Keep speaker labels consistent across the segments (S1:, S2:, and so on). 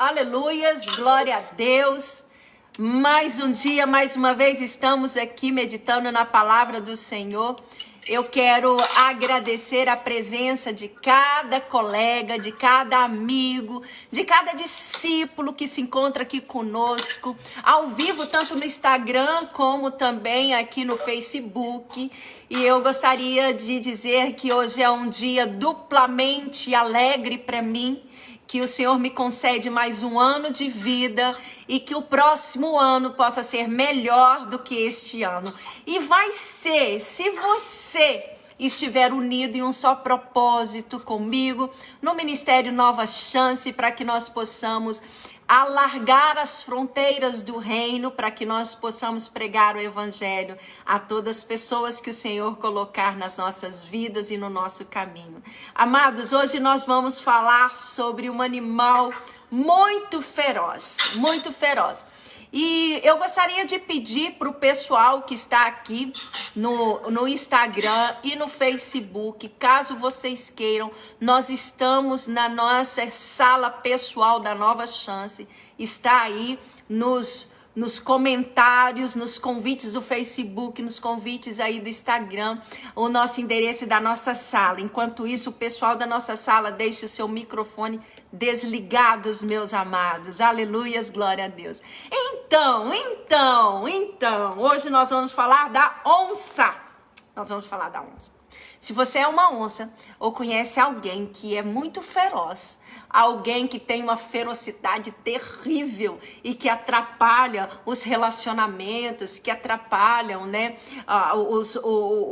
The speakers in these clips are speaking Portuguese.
S1: Aleluias, glória a Deus. Mais um dia, mais uma vez, estamos aqui meditando na palavra do Senhor. Eu quero agradecer a presença de cada colega, de cada amigo, de cada discípulo que se encontra aqui conosco, ao vivo, tanto no Instagram como também aqui no Facebook. E eu gostaria de dizer que hoje é um dia duplamente alegre para mim, que o Senhor me concede mais um ano de vida e que o próximo ano possa ser melhor do que este ano. E vai ser, se você estiver unido em um só propósito comigo, no Ministério Nova Chance, para que nós possamos alargar as fronteiras do reino, para que nós possamos pregar o evangelho a todas as pessoas que o Senhor colocar nas nossas vidas e no nosso caminho. Amados, hoje nós vamos falar sobre um animal muito feroz, muito feroz. E eu gostaria de pedir para o pessoal que está aqui no Instagram e no Facebook, caso vocês queiram, nós estamos na nossa sala pessoal da Nova Chance, está aí nos comentários, nos convites do Facebook, nos convites aí do Instagram, o nosso endereço da nossa sala. Enquanto isso, o pessoal da nossa sala deixa o seu microfone desligados, meus amados. Aleluias, glória a Deus. Então, hoje nós vamos falar da onça. Nós vamos falar da onça. Se você é uma onça ou conhece alguém que é muito feroz, alguém que tem uma ferocidade terrível e que atrapalha os relacionamentos, que atrapalham, né,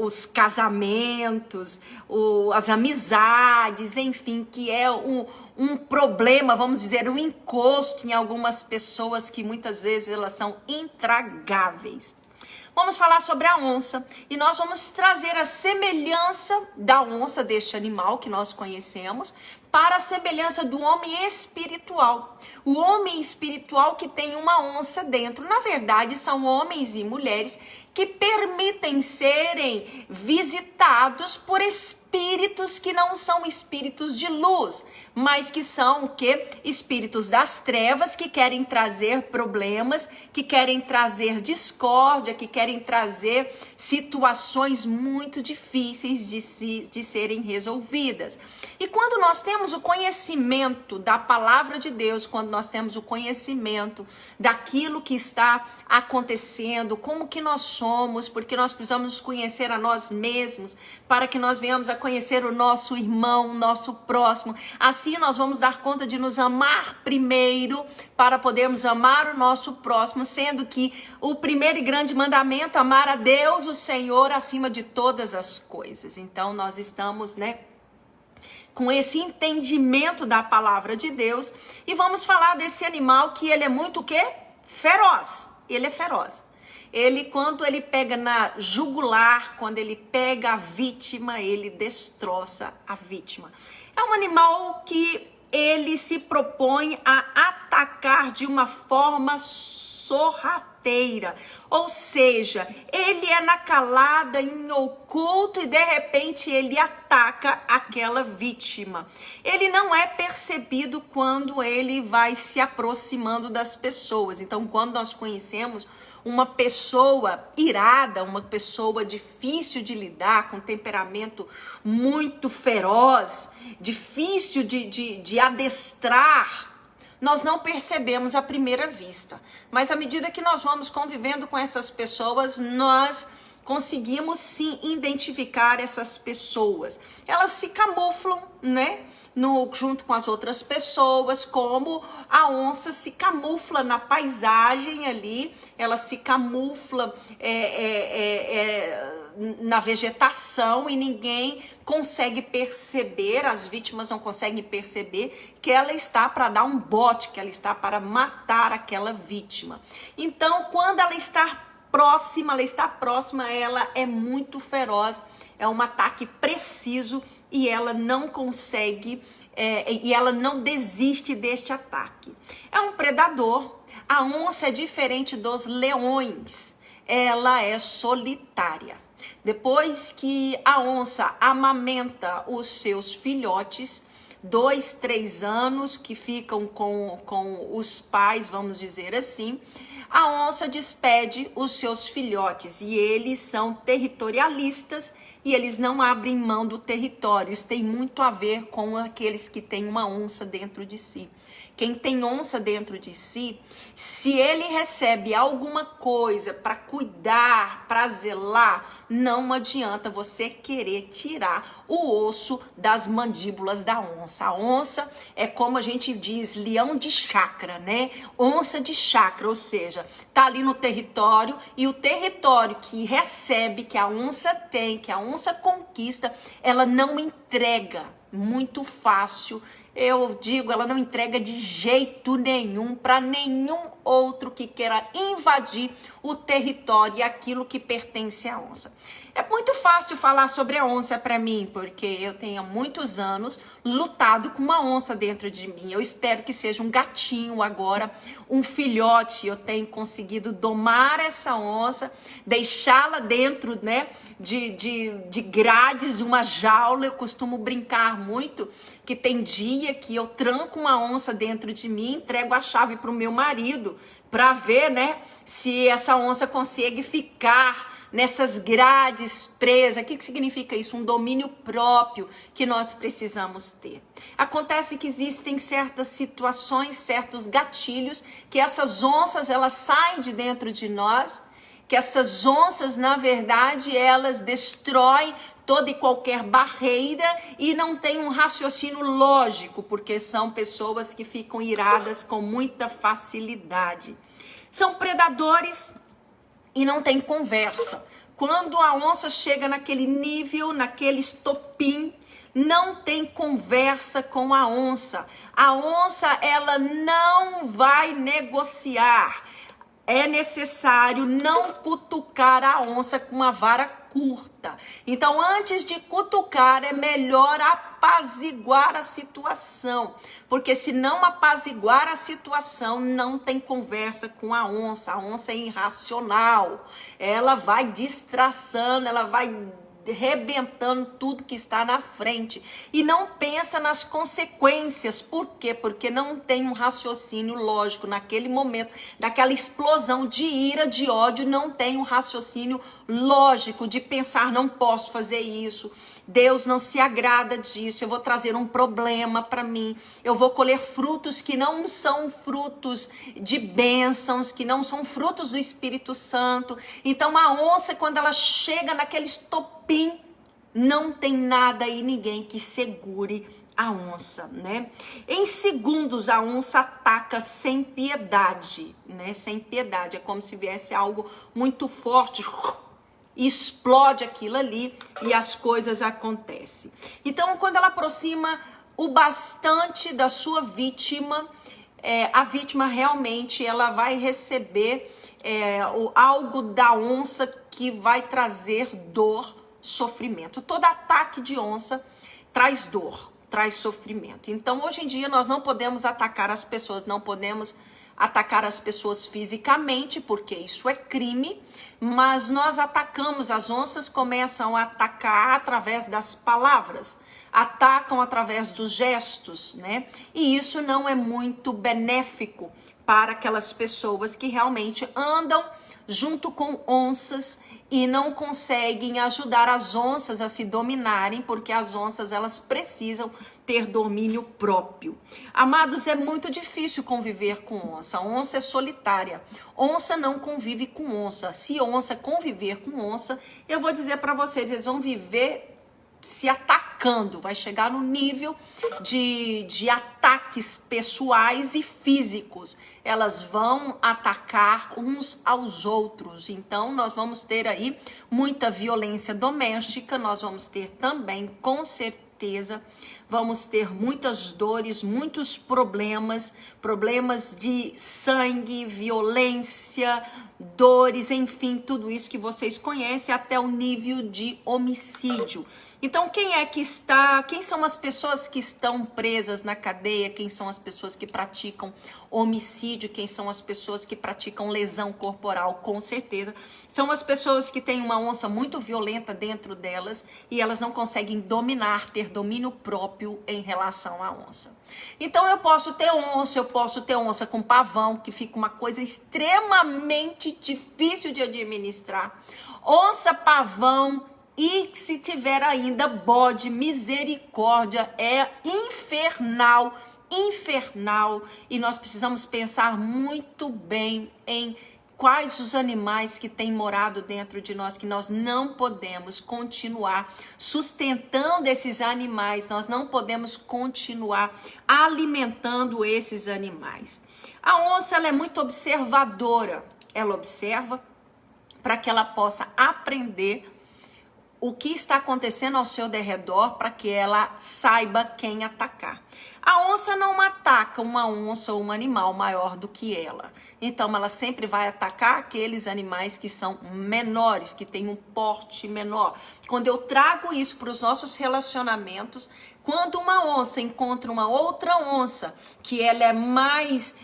S1: os casamentos, as amizades, enfim, que é um problema, vamos dizer, um encosto em algumas pessoas que muitas vezes elas são intragáveis. Vamos falar sobre a onça e nós vamos trazer a semelhança da onça, deste animal que nós conhecemos, para a semelhança do homem espiritual. O homem espiritual que tem uma onça dentro. Na verdade, são homens e mulheres que permitem serem visitados por espíritos que não são espíritos de luz, mas que são o quê? Espíritos das trevas, que querem trazer problemas, que querem trazer discórdia, que querem trazer situações muito difíceis de serem resolvidas. E quando nós temos o conhecimento da palavra de Deus, quando nós temos o conhecimento daquilo que está acontecendo, como que nós somos, porque nós precisamos conhecer a nós mesmos, para que nós venhamos a conhecer o nosso irmão, o nosso próximo. Assim nós vamos dar conta de nos amar primeiro, para podermos amar o nosso próximo, sendo que o primeiro e grande mandamento, amar a Deus, o Senhor, acima de todas as coisas. Então nós estamos, com esse entendimento da palavra de Deus, e vamos falar desse animal que ele é muito o quê? Feroz. Ele é feroz. Ele, quando ele pega na jugular, quando ele pega a vítima, ele destroça a vítima. É um animal que ele se propõe a atacar de uma forma sorrateira, ou seja, ele é na calada, em oculto, e de repente ele ataca aquela vítima. Ele não é percebido quando ele vai se aproximando das pessoas. Então, quando nós conhecemos uma pessoa irada, uma pessoa difícil de lidar, com temperamento muito feroz, difícil de adestrar, nós não percebemos à primeira vista. Mas à medida que nós vamos convivendo com essas pessoas, nós conseguimos sim identificar essas pessoas. Elas se camuflam, junto com as outras pessoas, como a onça se camufla na paisagem ali, ela se camufla na vegetação, e ninguém consegue perceber, as vítimas não conseguem perceber que ela está para dar um bote, que ela está para matar aquela vítima. Então, quando ela está próxima, ela é muito feroz, é um ataque preciso, e ela não consegue, e ela não desiste deste ataque. É um predador. A onça é diferente dos leões, ela é solitária. Depois que a onça amamenta os seus filhotes, 2, 3 anos, que ficam com os pais, vamos dizer assim, a onça despede os seus filhotes e eles são territorialistas e eles não abrem mão do território. Isso tem muito a ver com aqueles que têm uma onça dentro de si. Quem tem onça dentro de si, se ele recebe alguma coisa para cuidar, para zelar, não adianta você querer tirar o osso das mandíbulas da onça. A onça é, como a gente diz, leão de chácara, né? Onça de chácara, ou seja, tá ali no território e o território que recebe, que a onça tem, que a onça conquista, ela não entrega muito fácil. Eu digo, ela não entrega de jeito nenhum para nenhum outro que queira invadir o território e aquilo que pertence à onça. É muito fácil falar sobre a onça para mim, porque eu tenho há muitos anos lutado com uma onça dentro de mim. Eu espero que seja um gatinho agora, um filhote. Eu tenho conseguido domar essa onça, deixá-la dentro, né, de grades, de uma jaula. Eu costumo brincar muito que tem dia que eu tranco uma onça dentro de mim, entrego a chave para o meu marido para ver, né, se essa onça consegue ficar nessas grades presas. O que significa isso? Um domínio próprio que nós precisamos ter. Acontece que existem certas situações, certos gatilhos, que essas onças, elas saem de dentro de nós, que essas onças, na verdade, elas destroem toda e qualquer barreira e não tem um raciocínio lógico, porque são pessoas que ficam iradas com muita facilidade. São predadores e não tem conversa. Quando a onça chega naquele nível, naquele estopim, não tem conversa com a onça. A onça, ela não vai negociar. É necessário não cutucar a onça com uma vara curta. Então, antes de cutucar, é melhor apaziguar a situação. Porque se não apaziguar a situação, não tem conversa com a onça. A onça é irracional. Ela vai destraçando, ela vai rebentando tudo que está na frente e não pensa nas consequências. Por quê? Porque não tem um raciocínio lógico naquele momento, daquela explosão de ira, de ódio, não tem um raciocínio lógico de pensar, não posso fazer isso, Deus não se agrada disso, eu vou trazer um problema para mim, eu vou colher frutos que não são frutos de bênçãos, que não são frutos do Espírito Santo. Então a onça, quando ela chega naquele estopim, não tem nada e ninguém que segure a onça, né? Em segundos a onça ataca sem piedade, né? Sem piedade, é como se viesse algo muito forte, explode aquilo ali e as coisas acontecem. Então, quando ela aproxima o bastante da sua vítima, a vítima realmente ela vai receber algo da onça que vai trazer dor, sofrimento. Todo ataque de onça traz dor, traz sofrimento. Então, hoje em dia, nós não podemos atacar as pessoas, não podemos atacar as pessoas fisicamente, porque isso é crime, mas nós atacamos, as onças começam a atacar através das palavras, atacam através dos gestos, né? E isso não é muito benéfico para aquelas pessoas que realmente andam junto com onças e não conseguem ajudar as onças a se dominarem, porque as onças, elas precisam ter domínio próprio. Amados, é muito difícil conviver com onça. Onça é solitária. Onça não convive com onça. Se onça conviver com onça, eu vou dizer para vocês, eles vão viver se atacando, vai chegar no nível de ataques pessoais e físicos. Elas vão atacar uns aos outros. Então, nós vamos ter aí muita violência doméstica, nós vamos ter também, com certeza, vamos ter muitas dores, muitos problemas de sangue, violência, dores, enfim, tudo isso que vocês conhecem, até o nível de homicídio. Então, quem são as pessoas que estão presas na cadeia? Quem são as pessoas que praticam homicídio? Quem são as pessoas que praticam lesão corporal? Com certeza, são as pessoas que têm uma onça muito violenta dentro delas e elas não conseguem ter domínio próprio em relação à onça. Então, eu posso ter onça com pavão, que fica uma coisa extremamente difícil de administrar. Onça, pavão, e se tiver ainda bode, misericórdia, é infernal. E nós precisamos pensar muito bem em quais os animais que têm morado dentro de nós, que nós não podemos continuar sustentando esses animais, nós não podemos continuar alimentando esses animais. A onça, ela é muito observadora, ela observa para que ela possa aprender o que está acontecendo ao seu derredor para que ela saiba quem atacar. A onça não ataca uma onça ou um animal maior do que ela. Então, ela sempre vai atacar aqueles animais que são menores, que têm um porte menor. Quando eu trago isso para os nossos relacionamentos, quando uma onça encontra uma outra onça, que ela é mais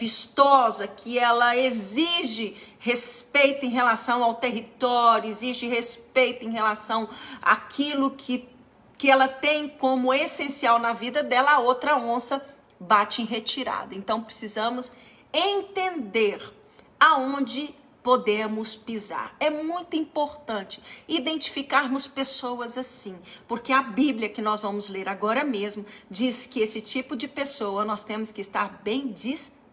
S1: vistosa, que ela exige respeito em relação ao território, exige respeito em relação àquilo que ela tem como essencial na vida dela, a outra onça bate em retirada. Então, precisamos entender aonde podemos pisar. É muito importante identificarmos pessoas assim, porque a Bíblia que nós vamos ler agora mesmo diz que esse tipo de pessoa nós temos que estar bem distante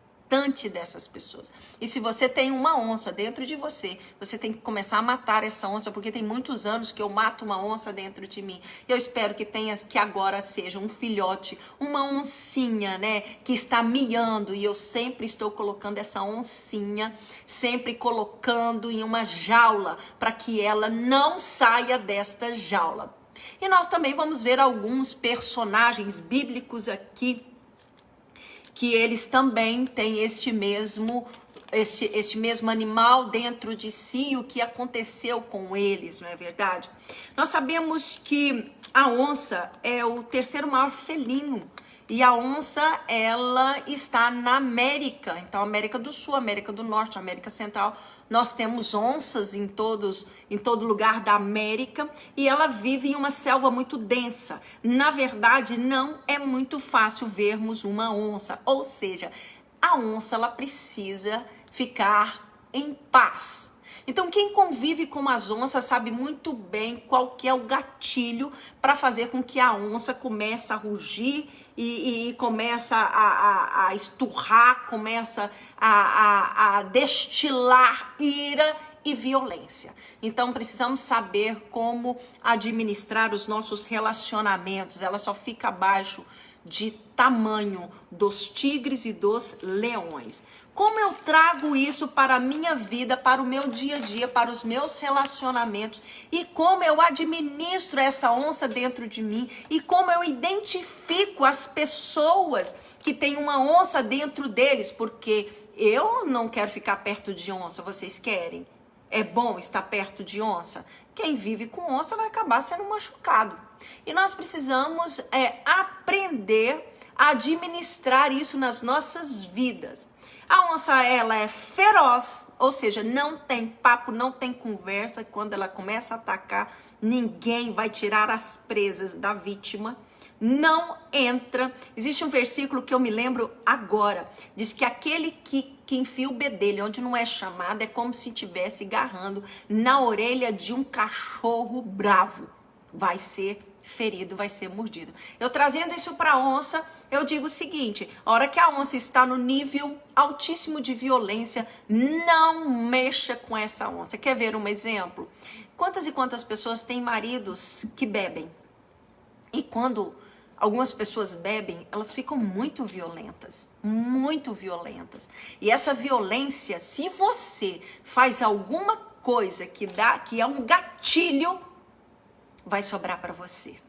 S1: dessas pessoas. E se você tem uma onça dentro de você, você tem que começar a matar essa onça, porque tem muitos anos que eu mato uma onça dentro de mim. Eu espero que agora seja um filhote, uma oncinha, né, que está miando, e eu sempre estou colocando essa oncinha, sempre colocando em uma jaula, para que ela não saia desta jaula. E nós também vamos ver alguns personagens bíblicos aqui, que eles também têm este mesmo animal dentro de si, o que aconteceu com eles, não é verdade? Nós sabemos que a onça é o terceiro maior felino, e a onça, ela está na América, então América do Sul, América do Norte, América Central. Nós temos onças em todo lugar da América, e ela vive em uma selva muito densa. Na verdade, não é muito fácil vermos uma onça, ou seja, a onça, ela precisa ficar em paz. Então, quem convive com as onças sabe muito bem qual que é o gatilho para fazer com que a onça comece a rugir e começa a esturrar, começa a destilar ira e violência. Então, precisamos saber como administrar os nossos relacionamentos. Ela só fica abaixo de tamanho dos tigres e dos leões. Como eu trago isso para a minha vida, para o meu dia a dia, para os meus relacionamentos, e como eu administro essa onça dentro de mim, e como eu identifico as pessoas que têm uma onça dentro deles, porque eu não quero ficar perto de onça, vocês querem? É bom estar perto de onça? Quem vive com onça vai acabar sendo machucado. E nós precisamos aprender a administrar isso nas nossas vidas. A onça, ela é feroz, ou seja, não tem papo, não tem conversa. Quando ela começa a atacar, ninguém vai tirar as presas da vítima. Não entra. Existe um versículo que eu me lembro agora. Diz que aquele que enfia o bedelho onde não é chamado é como se estivesse agarrando na orelha de um cachorro bravo. Vai ser ferido, vai ser mordido. Eu trazendo isso para a onça, eu digo o seguinte: a hora que a onça está no nível altíssimo de violência, não mexa com essa onça. Quer ver um exemplo? Quantas e quantas pessoas têm maridos que bebem? E quando algumas pessoas bebem, elas ficam muito violentas, muito violentas. E essa violência, se você faz alguma coisa que é um gatilho, vai sobrar para você.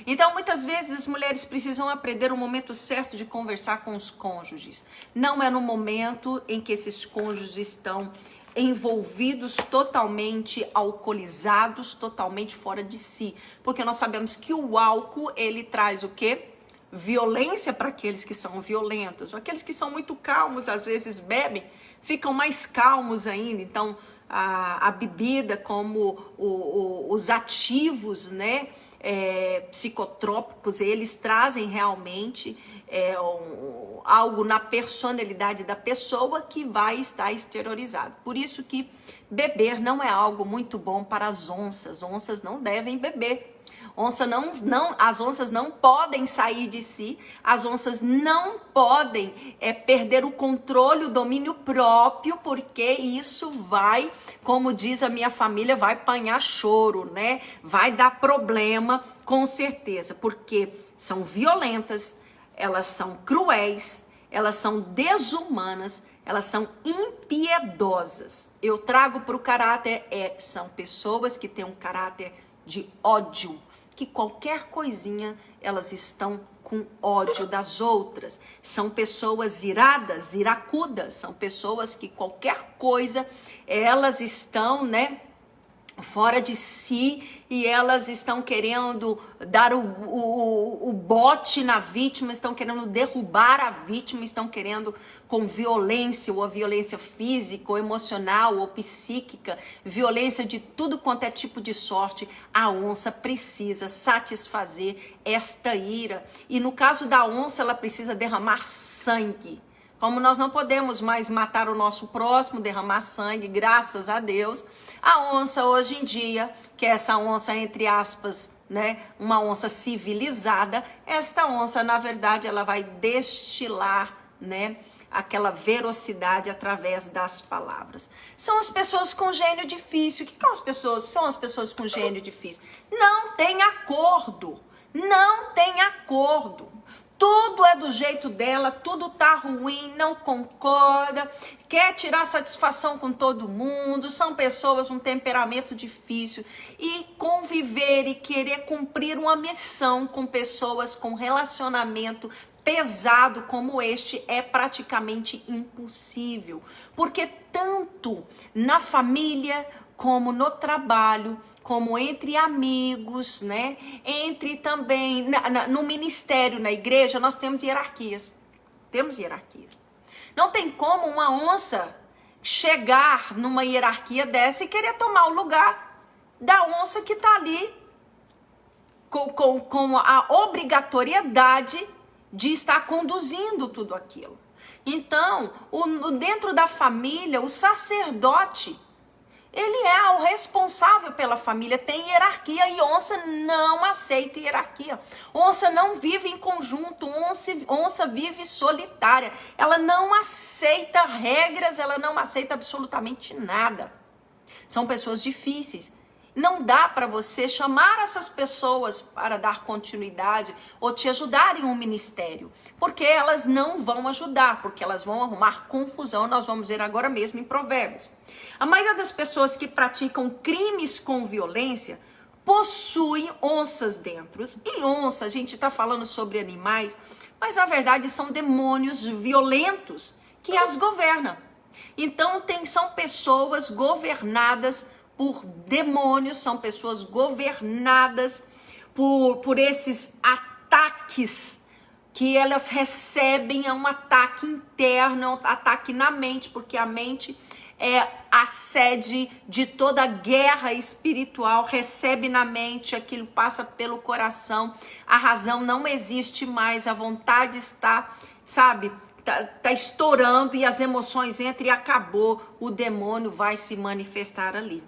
S1: Então, muitas vezes as mulheres precisam aprender o momento certo de conversar com os cônjuges. Não é no momento em que esses cônjuges estão envolvidos, totalmente alcoolizados, totalmente fora de si. Porque nós sabemos que o álcool, ele traz o quê? Violência para aqueles que são violentos. Aqueles que são muito calmos, às vezes bebem, ficam mais calmos ainda. Então, a bebida, como os ativos, né, psicotrópicos, eles trazem realmente algo na personalidade da pessoa que vai estar exteriorizado. Por isso que beber não é algo muito bom para as onças. Onças não devem beber. As onças não podem sair de si, as onças não podem perder o controle, o domínio próprio, porque isso vai, como diz a minha família, vai apanhar choro, né? Vai dar problema, com certeza, porque são violentas, elas são cruéis, elas são desumanas, elas são impiedosas. Eu trago para o caráter, são pessoas que têm um caráter de ódio, que qualquer coisinha elas estão com ódio das outras. São pessoas iradas, iracudas, são pessoas que qualquer coisa elas estão, né, fora de si, e elas estão querendo dar o bote na vítima, estão querendo derrubar a vítima, estão querendo com violência, ou a violência física, ou emocional, ou psíquica, violência de tudo quanto é tipo de sorte. A onça precisa satisfazer esta ira, e no caso da onça, ela precisa derramar sangue. Como nós não podemos mais matar o nosso próximo, derramar sangue, graças a Deus, a onça hoje em dia, que é essa onça entre aspas, né, uma onça civilizada, esta onça, na verdade, ela vai destilar, né, aquela velocidade através das palavras. São as pessoas com gênio difícil. O que são as pessoas? São as pessoas com gênio difícil. Não tem acordo. Não tem acordo. Tudo é do jeito dela, tudo tá ruim, não concorda, quer tirar satisfação com todo mundo, são pessoas com temperamento difícil, e conviver e querer cumprir uma missão com pessoas com relacionamento pesado como este é praticamente impossível, porque tanto na família como no trabalho, como entre amigos, né? Entre também no ministério, na igreja, nós temos hierarquias. Temos hierarquias. Não tem como uma onça chegar numa hierarquia dessa e querer tomar o lugar da onça que está ali com a obrigatoriedade de estar conduzindo tudo aquilo. Então, dentro da família, o sacerdote, ele é o responsável pela família, tem hierarquia, e onça não aceita hierarquia. Onça não vive em conjunto, onça vive solitária. Ela não aceita regras, ela não aceita absolutamente nada. São pessoas difíceis. Não dá para você chamar essas pessoas para dar continuidade ou te ajudar em um ministério, porque elas não vão ajudar, porque elas vão arrumar confusão. Nós vamos ver agora mesmo em Provérbios. A maioria das pessoas que praticam crimes com violência possuem onças dentro. E onça, a gente está falando sobre animais, mas na verdade são demônios violentos que as governam. Então são pessoas governadas por demônios, são pessoas governadas por esses ataques que elas recebem. É um ataque interno, é um ataque na mente, porque a mente é a sede de toda guerra espiritual, recebe na mente, aquilo passa pelo coração, a razão não existe mais, a vontade está, sabe, tá estourando, e as emoções entram e acabou, o demônio vai se manifestar ali.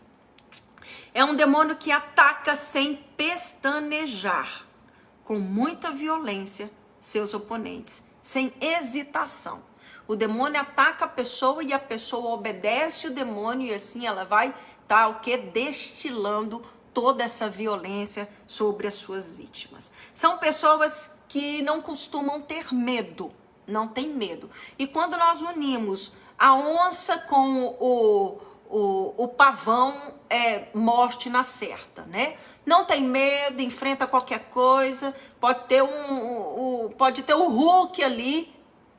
S1: É um demônio que ataca sem pestanejar, com muita violência, seus oponentes, sem hesitação. O demônio ataca a pessoa e a pessoa obedece o demônio, e assim ela vai estar destilando toda essa violência sobre as suas vítimas. São pessoas que não costumam ter medo, não tem medo. E quando nós unimos a onça com o pavão, é morte na certa, né? Não tem medo, enfrenta qualquer coisa, pode ter o Hulk ali,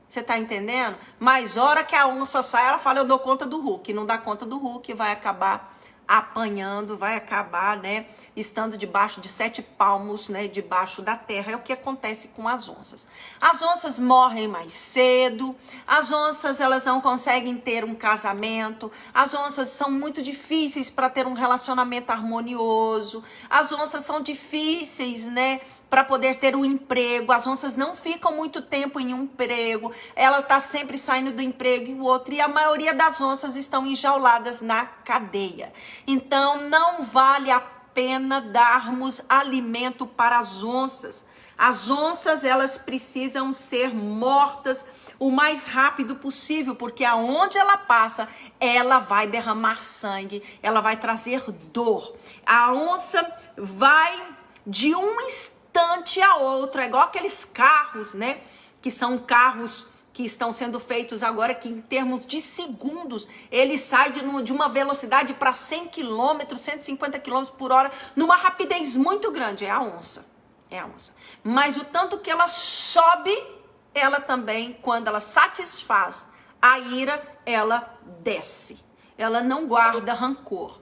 S1: Você tá entendendo? Mas hora que a onça sai, ela fala, eu dou conta do Hulk. Não dá conta do Hulk, vai acabar apanhando, vai acabar, né, estando debaixo de 7 palmos, né, debaixo da terra. É o que acontece com as onças. As onças morrem mais cedo, as onças, elas não conseguem ter um casamento, as onças são muito difíceis para ter um relacionamento harmonioso, as onças são difíceis, né, para poder ter um emprego. As onças não ficam muito tempo em um emprego, ela tá sempre saindo do emprego e o outro, e a maioria das onças estão enjauladas na cadeia. Então não vale a pena darmos alimento para as onças. As onças, elas precisam ser mortas o mais rápido possível, porque aonde ela passa, ela vai derramar sangue, ela vai trazer dor. A onça vai de um instante a outro, é igual aqueles carros, né? Que são carros que estão sendo feitos agora, que em termos de segundos, ele sai de uma velocidade para 100 km, 150 km por hora, numa rapidez muito grande. É a onça. É a onça. Mas o tanto que ela sobe, ela também, quando ela satisfaz a ira, ela desce. Ela não guarda rancor.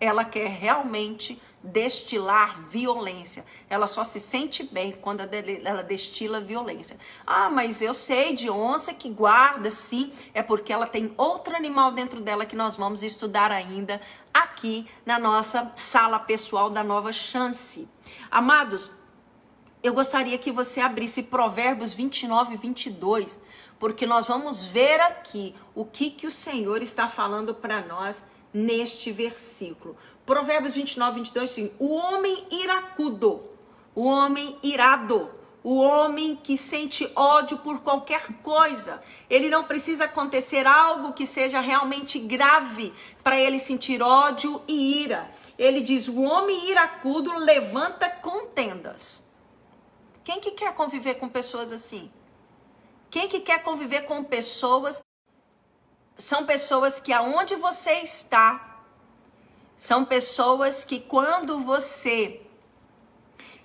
S1: Ela quer realmente destilar violência. Ela só se sente bem quando ela destila violência. Ah, mas eu sei de onça que guarda, sim. É porque ela tem outro animal dentro dela que nós vamos estudar ainda aqui na nossa sala pessoal da Nova Chance. Amados, eu gostaria que você abrisse Provérbios 29 e 22, porque nós vamos ver aqui o que o Senhor está falando para nós neste versículo. Provérbios 29, 22, sim. O homem iracudo, o homem irado, o homem que sente ódio por qualquer coisa, ele não precisa acontecer algo que seja realmente grave para ele sentir ódio e ira. Ele diz, o homem iracudo levanta contendas. Quem que quer conviver com pessoas assim? Quem que quer conviver com pessoas? São pessoas que aonde você está, são pessoas que quando você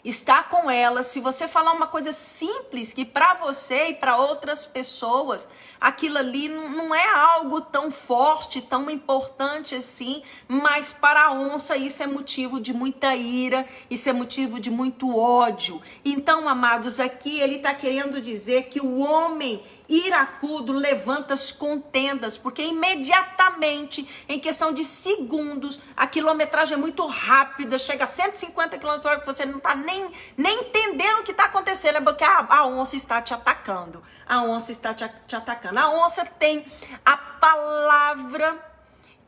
S1: está com elas, se você falar uma coisa simples que para você e para outras pessoas, aquilo ali não é algo tão forte, tão importante assim, mas para a onça isso é motivo de muita ira, isso é motivo de muito ódio. Então, amados, aqui ele está querendo dizer que o homem iracudo levanta as contendas, porque imediatamente, em questão de segundos, a quilometragem é muito rápida, chega a 150 km por hora, que você não está nem entendendo o que está acontecendo, é porque a onça está te atacando. A onça está te atacando. A onça tem a palavra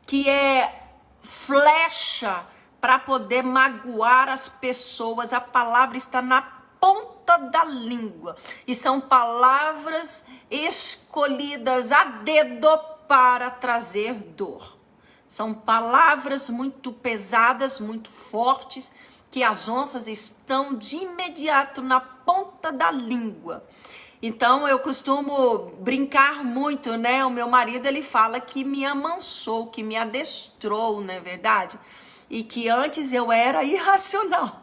S1: que é flecha para poder magoar as pessoas. A palavra está na ponta da língua. E são palavras escolhidas a dedo para trazer dor. São palavras muito pesadas, muito fortes, que as onças estão de imediato na ponta da língua. Então eu costumo brincar muito, né? O meu marido, ele fala que me amansou, que me adestrou, não é verdade? E que antes eu era irracional.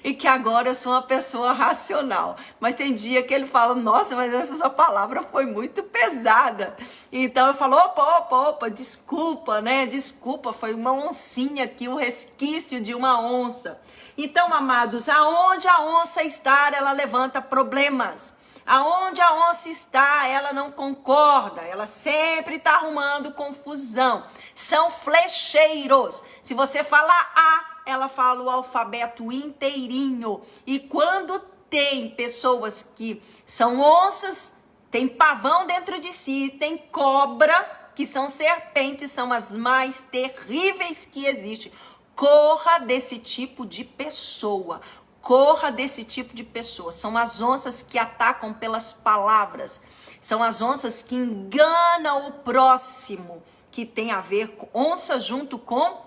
S1: E que agora eu sou uma pessoa racional. Mas tem dia que ele fala, nossa, mas essa sua palavra foi muito pesada. Então eu falo, opa, desculpa, né? Desculpa, foi uma oncinha aqui, um resquício de uma onça. Então, amados, aonde a onça está, ela levanta problemas. Aonde a onça está, ela não concorda, ela sempre está arrumando confusão. São flecheiros. Se você falar A, ela fala o alfabeto inteirinho. E quando tem pessoas que são onças, tem pavão dentro de si, tem cobra, que são serpentes, são as mais terríveis que existem. Corra desse tipo de pessoa. Corra desse tipo de pessoa. São as onças que atacam pelas palavras. São as onças que enganam o próximo, que tem a ver com onça junto com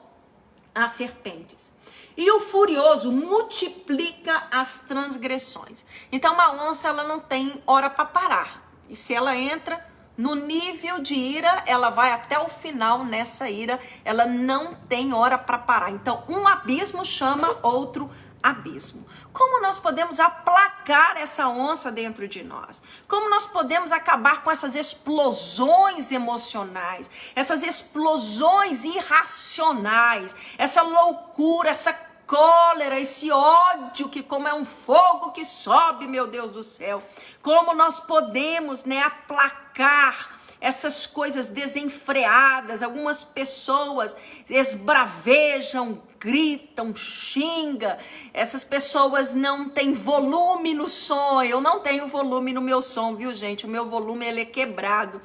S1: as serpentes. E o furioso multiplica as transgressões. Então, uma onça, ela não tem hora para parar. E se ela entra no nível de ira, ela vai até o final nessa ira. Ela não tem hora para parar. Então, um abismo chama outro abismo. Como nós podemos aplacar essa onça dentro de nós? Como nós podemos acabar com essas explosões emocionais, essas explosões irracionais, essa loucura, essa cólera, esse ódio que como é um fogo que sobe, meu Deus do céu. Como nós podemos, aplacar essas coisas desenfreadas. Algumas pessoas esbravejam, gritam, xingam. Essas pessoas não têm volume no som. Eu não tenho volume no meu som, viu, gente? O meu volume, ele é quebrado.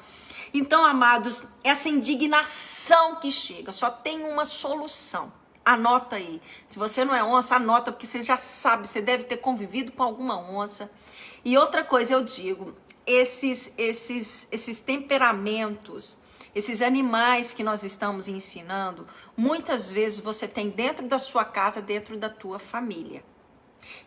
S1: Então, amados, essa indignação que chega, só tem uma solução. Anota aí. Se você não é onça, anota, porque você já sabe, você deve ter convivido com alguma onça. E outra coisa eu digo, esses temperamentos, esses animais que nós estamos ensinando, muitas vezes você tem dentro da sua casa, dentro da tua família.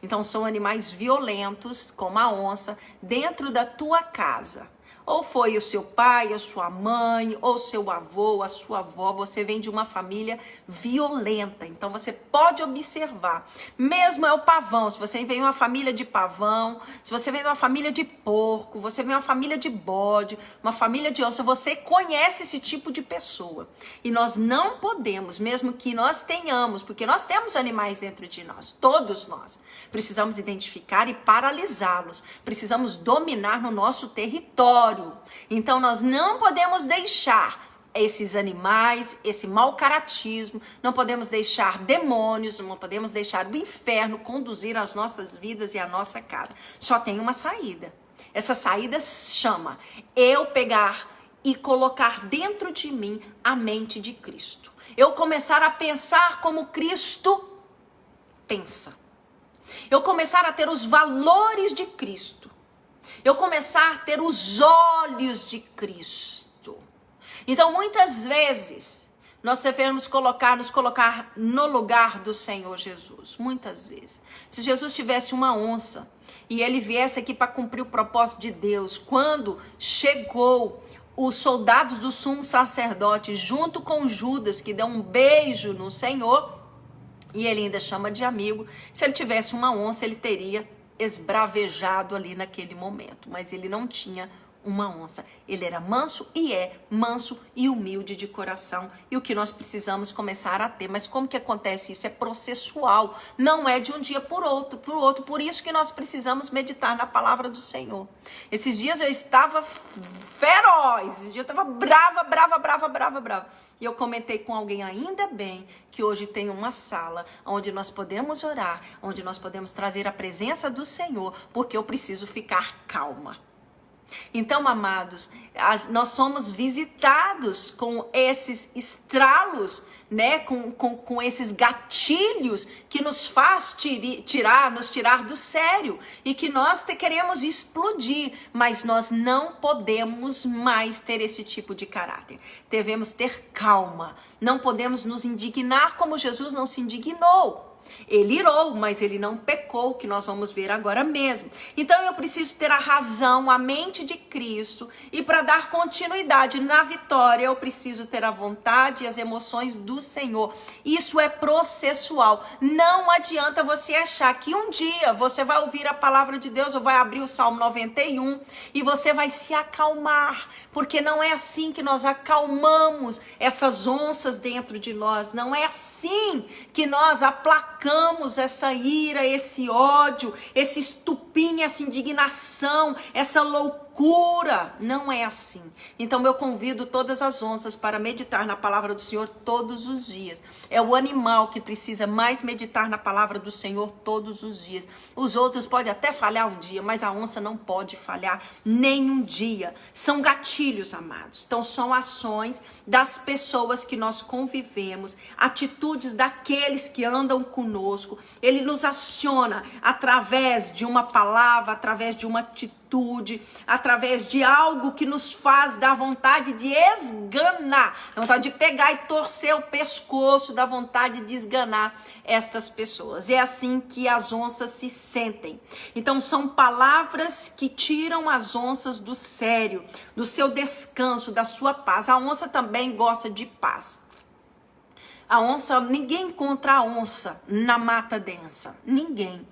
S1: Então são animais violentos, como a onça, dentro da tua casa. Ou foi o seu pai, a sua mãe, ou seu avô, a sua avó, você vem de uma família violenta. Então você pode observar, mesmo é o pavão, se você vem de uma família de pavão, se você vem de uma família de porco, você vem de uma família de bode, uma família de onça, você conhece esse tipo de pessoa. E nós não podemos, mesmo que nós tenhamos, porque nós temos animais dentro de nós, todos nós, precisamos identificar e paralisá-los, precisamos dominar no nosso território. Então nós não podemos deixar esses animais, esse mau caratismo, não podemos deixar demônios, não podemos deixar o inferno conduzir as nossas vidas e a nossa casa. Só tem uma saída. Essa saída chama eu pegar e colocar dentro de mim a mente de Cristo. Eu começar a pensar como Cristo pensa. Eu começar a ter os valores de Cristo. Eu começar a ter os olhos de Cristo. Então, muitas vezes, nós devemos nos colocar no lugar do Senhor Jesus. Muitas vezes. Se Jesus tivesse uma onça e ele viesse aqui para cumprir o propósito de Deus, quando chegou os soldados do sumo sacerdote junto com Judas, que deu um beijo no Senhor, e ele ainda chama de amigo, se ele tivesse uma onça, ele teria esbravejado ali naquele momento, mas ele não tinha uma onça, ele era manso e é manso e humilde de coração, e o que nós precisamos começar a ter. Mas como que acontece isso? É processual, não é de um dia por outro, por isso que nós precisamos meditar na palavra do Senhor. Esses dias eu estava feroz, esses dias eu estava brava, e eu comentei com alguém, ainda bem que hoje tem uma sala onde nós podemos orar, onde nós podemos trazer a presença do Senhor, porque eu preciso ficar calma. Então, amados, nós somos visitados com esses estralos, com esses gatilhos que nos faz nos tirar do sério e que nós queremos explodir, mas nós não podemos mais ter esse tipo de caráter. Devemos ter calma, não podemos nos indignar como Jesus não se indignou. Ele irou, mas ele não pecou, que nós vamos ver agora mesmo. Então eu preciso ter a razão, a mente de Cristo, e para dar continuidade na vitória, eu preciso ter a vontade e as emoções do Senhor. Isso é processual. Não adianta você achar que um dia você vai ouvir a palavra de Deus ou vai abrir o Salmo 91 e você vai se acalmar, porque não é assim que nós acalmamos essas onças dentro de nós, não é assim que nós aplacamos essa ira, esse ódio, esse estupim, essa indignação, essa loucura. Não é assim. Então eu convido todas as onças para meditar na palavra do Senhor todos os dias. É o animal que precisa mais meditar na palavra do Senhor todos os dias. Os outros podem até falhar um dia, mas a onça não pode falhar nenhum dia. São gatilhos, amados. Então são ações das pessoas que nós convivemos, atitudes daqueles que andam conosco. Ele nos aciona através de uma palavra, através de uma atitude, através de algo que nos faz dar vontade de esganar, dá vontade de pegar e torcer o pescoço, dá vontade de esganar estas pessoas. É assim que as onças se sentem. Então são palavras que tiram as onças do sério, do seu descanso, da sua paz. A onça também gosta de paz. A onça, ninguém encontra a onça na mata densa, ninguém.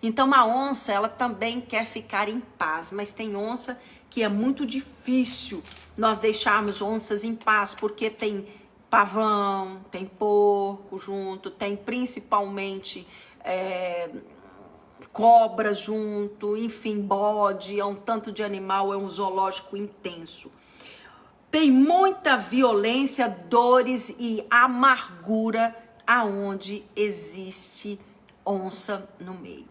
S1: Então a onça, ela também quer ficar em paz, mas tem onça que é muito difícil nós deixarmos onças em paz, porque tem pavão, tem porco junto, tem principalmente cobra junto, enfim, bode, é um tanto de animal, é um zoológico intenso. Tem muita violência, dores e amargura aonde existe onça no meio.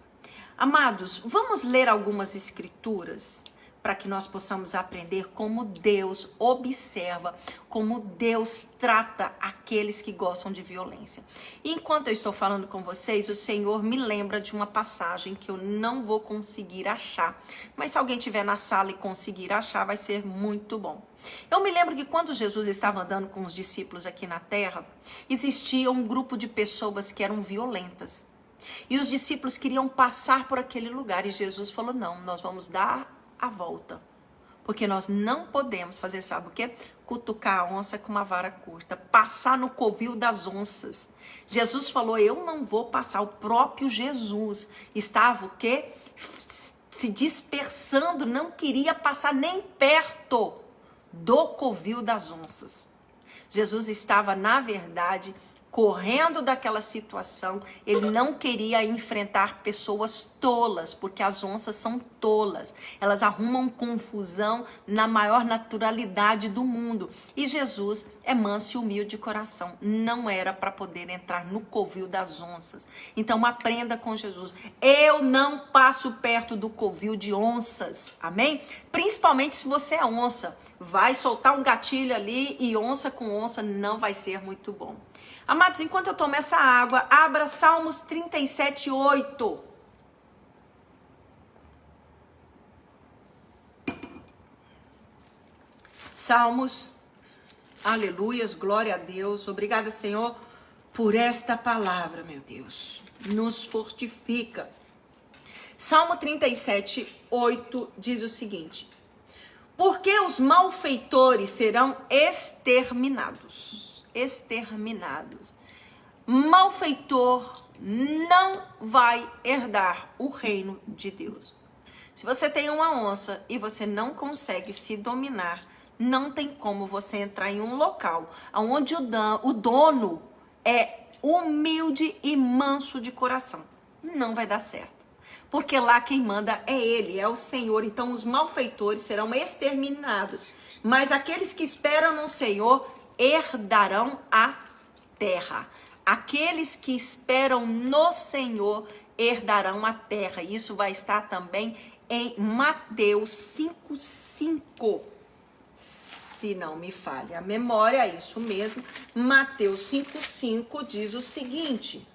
S1: Amados, vamos ler algumas escrituras para que nós possamos aprender como Deus observa, como Deus trata aqueles que gostam de violência. E enquanto eu estou falando com vocês, o Senhor me lembra de uma passagem que eu não vou conseguir achar, mas se alguém estiver na sala e conseguir achar, vai ser muito bom. Eu me lembro que quando Jesus estava andando com os discípulos aqui na terra, existia um grupo de pessoas que eram violentas. E os discípulos queriam passar por aquele lugar e Jesus falou, não, nós vamos dar a volta, porque nós não podemos fazer, sabe o quê? Cutucar a onça com uma vara curta, passar no covil das onças. Jesus falou, eu não vou passar. O próprio Jesus estava o quê? Se dispersando, não queria passar nem perto do covil das onças. Jesus estava, na verdade, correndo daquela situação. Ele não queria enfrentar pessoas tolas, porque as onças são tolas. Elas arrumam confusão na maior naturalidade do mundo. E Jesus é manso e humilde de coração. Não era para poder entrar no covil das onças. Então aprenda com Jesus. Eu não passo perto do covil de onças. Amém? Principalmente se você é onça. Vai soltar um gatilho ali e onça com onça não vai ser muito bom. Amados, enquanto eu tomo essa água, abra Salmos 37:8. Salmos, aleluias, glória a Deus. Obrigada, Senhor, por esta palavra, meu Deus. Nos fortifica. Salmo 37:8 diz o seguinte: porque os malfeitores serão exterminados. Exterminados. Malfeitor não vai herdar o reino de Deus. Se você tem uma onça e você não consegue se dominar, não tem como você entrar em um local onde o dono é humilde e manso de coração. Não vai dar certo. Porque lá quem manda é ele, é o Senhor. Então os malfeitores serão exterminados. Mas aqueles que esperam no Senhor herdarão a terra. Aqueles que esperam no Senhor herdarão a terra. Isso vai estar também em Mateus 5:5. Se não me falha a memória, é isso mesmo. Mateus 5:5 diz o seguinte: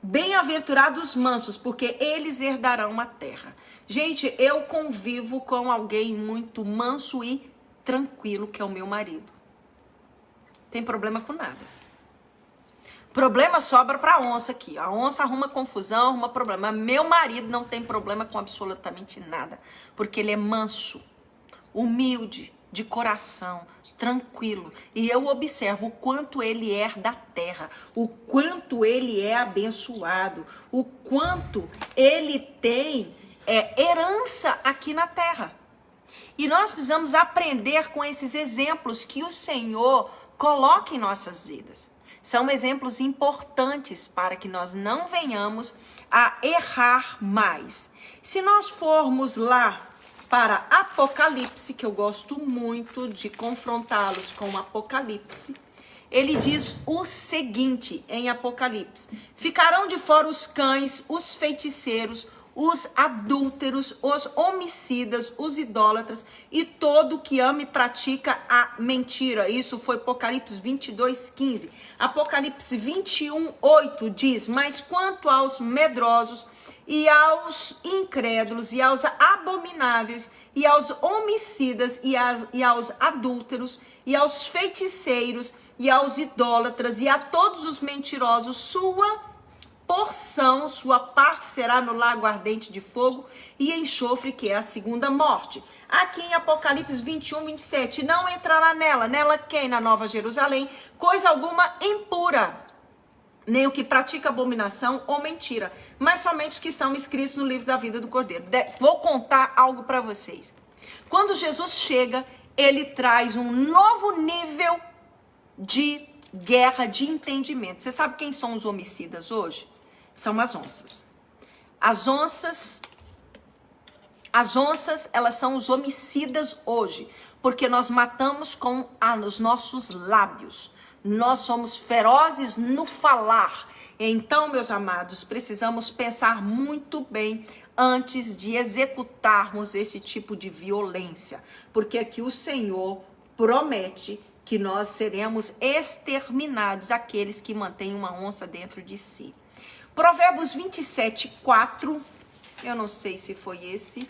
S1: bem-aventurados os mansos, porque eles herdarão a terra. Gente, eu convivo com alguém muito manso e tranquilo, que é o meu marido. Tem problema com nada. Problema sobra pra onça aqui. A onça arruma confusão, arruma problema. Meu marido não tem problema com absolutamente nada, porque ele é manso, humilde, de coração, tranquilo. E eu observo o quanto ele herda a terra, o quanto ele é abençoado, o quanto ele tem herança aqui na terra. E nós precisamos aprender com esses exemplos que o Senhor coloca em nossas vidas. São exemplos importantes para que nós não venhamos a errar mais. Se nós formos lá para Apocalipse, que eu gosto muito de confrontá-los com Apocalipse, ele diz o seguinte em Apocalipse: ficarão de fora os cães, os feiticeiros, os adúlteros, os homicidas, os idólatras e todo que ama e pratica a mentira. Isso foi Apocalipse 22:15. Apocalipse 21:8 diz: mas quanto aos medrosos e aos incrédulos e aos abomináveis e aos homicidas e aos adúlteros e aos feiticeiros e aos idólatras e a todos os mentirosos, sua porção, sua parte será no lago ardente de fogo e enxofre, que é a segunda morte. aqui em Apocalipse 21, 27, não entrará nela quem? Na Nova Jerusalém, coisa alguma impura, nem o que pratica abominação ou mentira, mas somente os que estão escritos no livro da vida do Cordeiro. Vou contar algo para vocês. Quando Jesus chega, ele traz um novo nível de guerra, de entendimento. Você sabe quem são os homicidas hoje? São as onças. As onças, elas são os homicidas hoje, porque nós matamos com os nossos lábios. Nós somos ferozes no falar. Então, meus amados, precisamos pensar muito bem antes de executarmos esse tipo de violência, porque aqui o Senhor promete que nós seremos exterminados, aqueles que mantêm uma onça dentro de si. Provérbios 27, 4, eu não sei se foi esse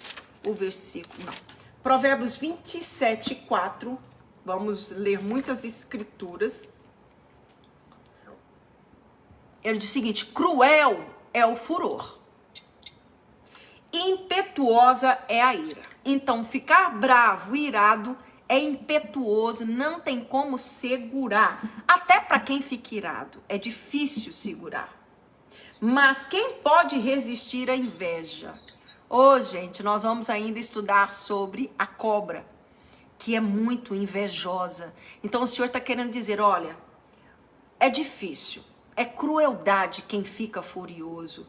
S1: o versículo, não. Provérbios 27, 4, vamos ler muitas escrituras. Ele diz o seguinte: cruel é o furor, impetuosa é a ira. Então, ficar bravo, irado, é impetuoso, não tem como segurar. Até para quem fica irado, é difícil segurar. Mas quem pode resistir à inveja? Gente, nós vamos ainda estudar sobre a cobra, que é muito invejosa. Então, o Senhor está querendo dizer, olha, é difícil, é crueldade quem fica furioso.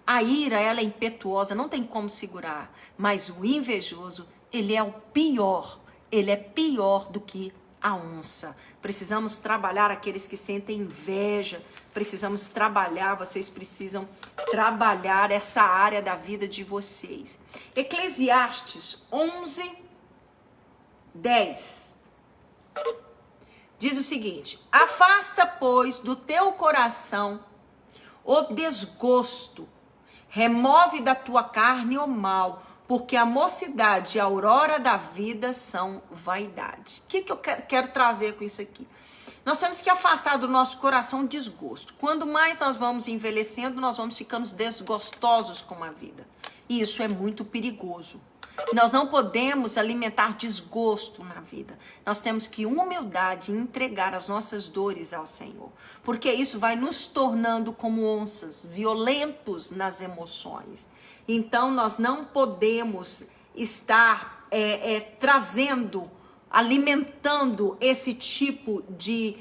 S1: A ira, ela é impetuosa, não tem como segurar. Mas o invejoso, ele é o pior. Ele é pior do que a onça. Precisamos trabalhar aqueles que sentem inveja. Precisamos trabalhar, vocês precisam trabalhar essa área da vida de vocês. Eclesiastes 11, 10. Diz o seguinte: afasta, pois, do teu coração o desgosto, remove da tua carne o mal, porque a mocidade e a aurora da vida são vaidade. O que eu quero trazer com isso aqui? Nós temos que afastar do nosso coração o desgosto. Quando mais nós vamos envelhecendo, nós vamos ficando desgostosos com a vida. E isso é muito perigoso. Nós não podemos alimentar desgosto na vida. Nós temos que, humildade, entregar as nossas dores ao Senhor. Porque isso vai nos tornando como onças, violentos nas emoções. Então, nós não podemos estar trazendo, alimentando esse tipo de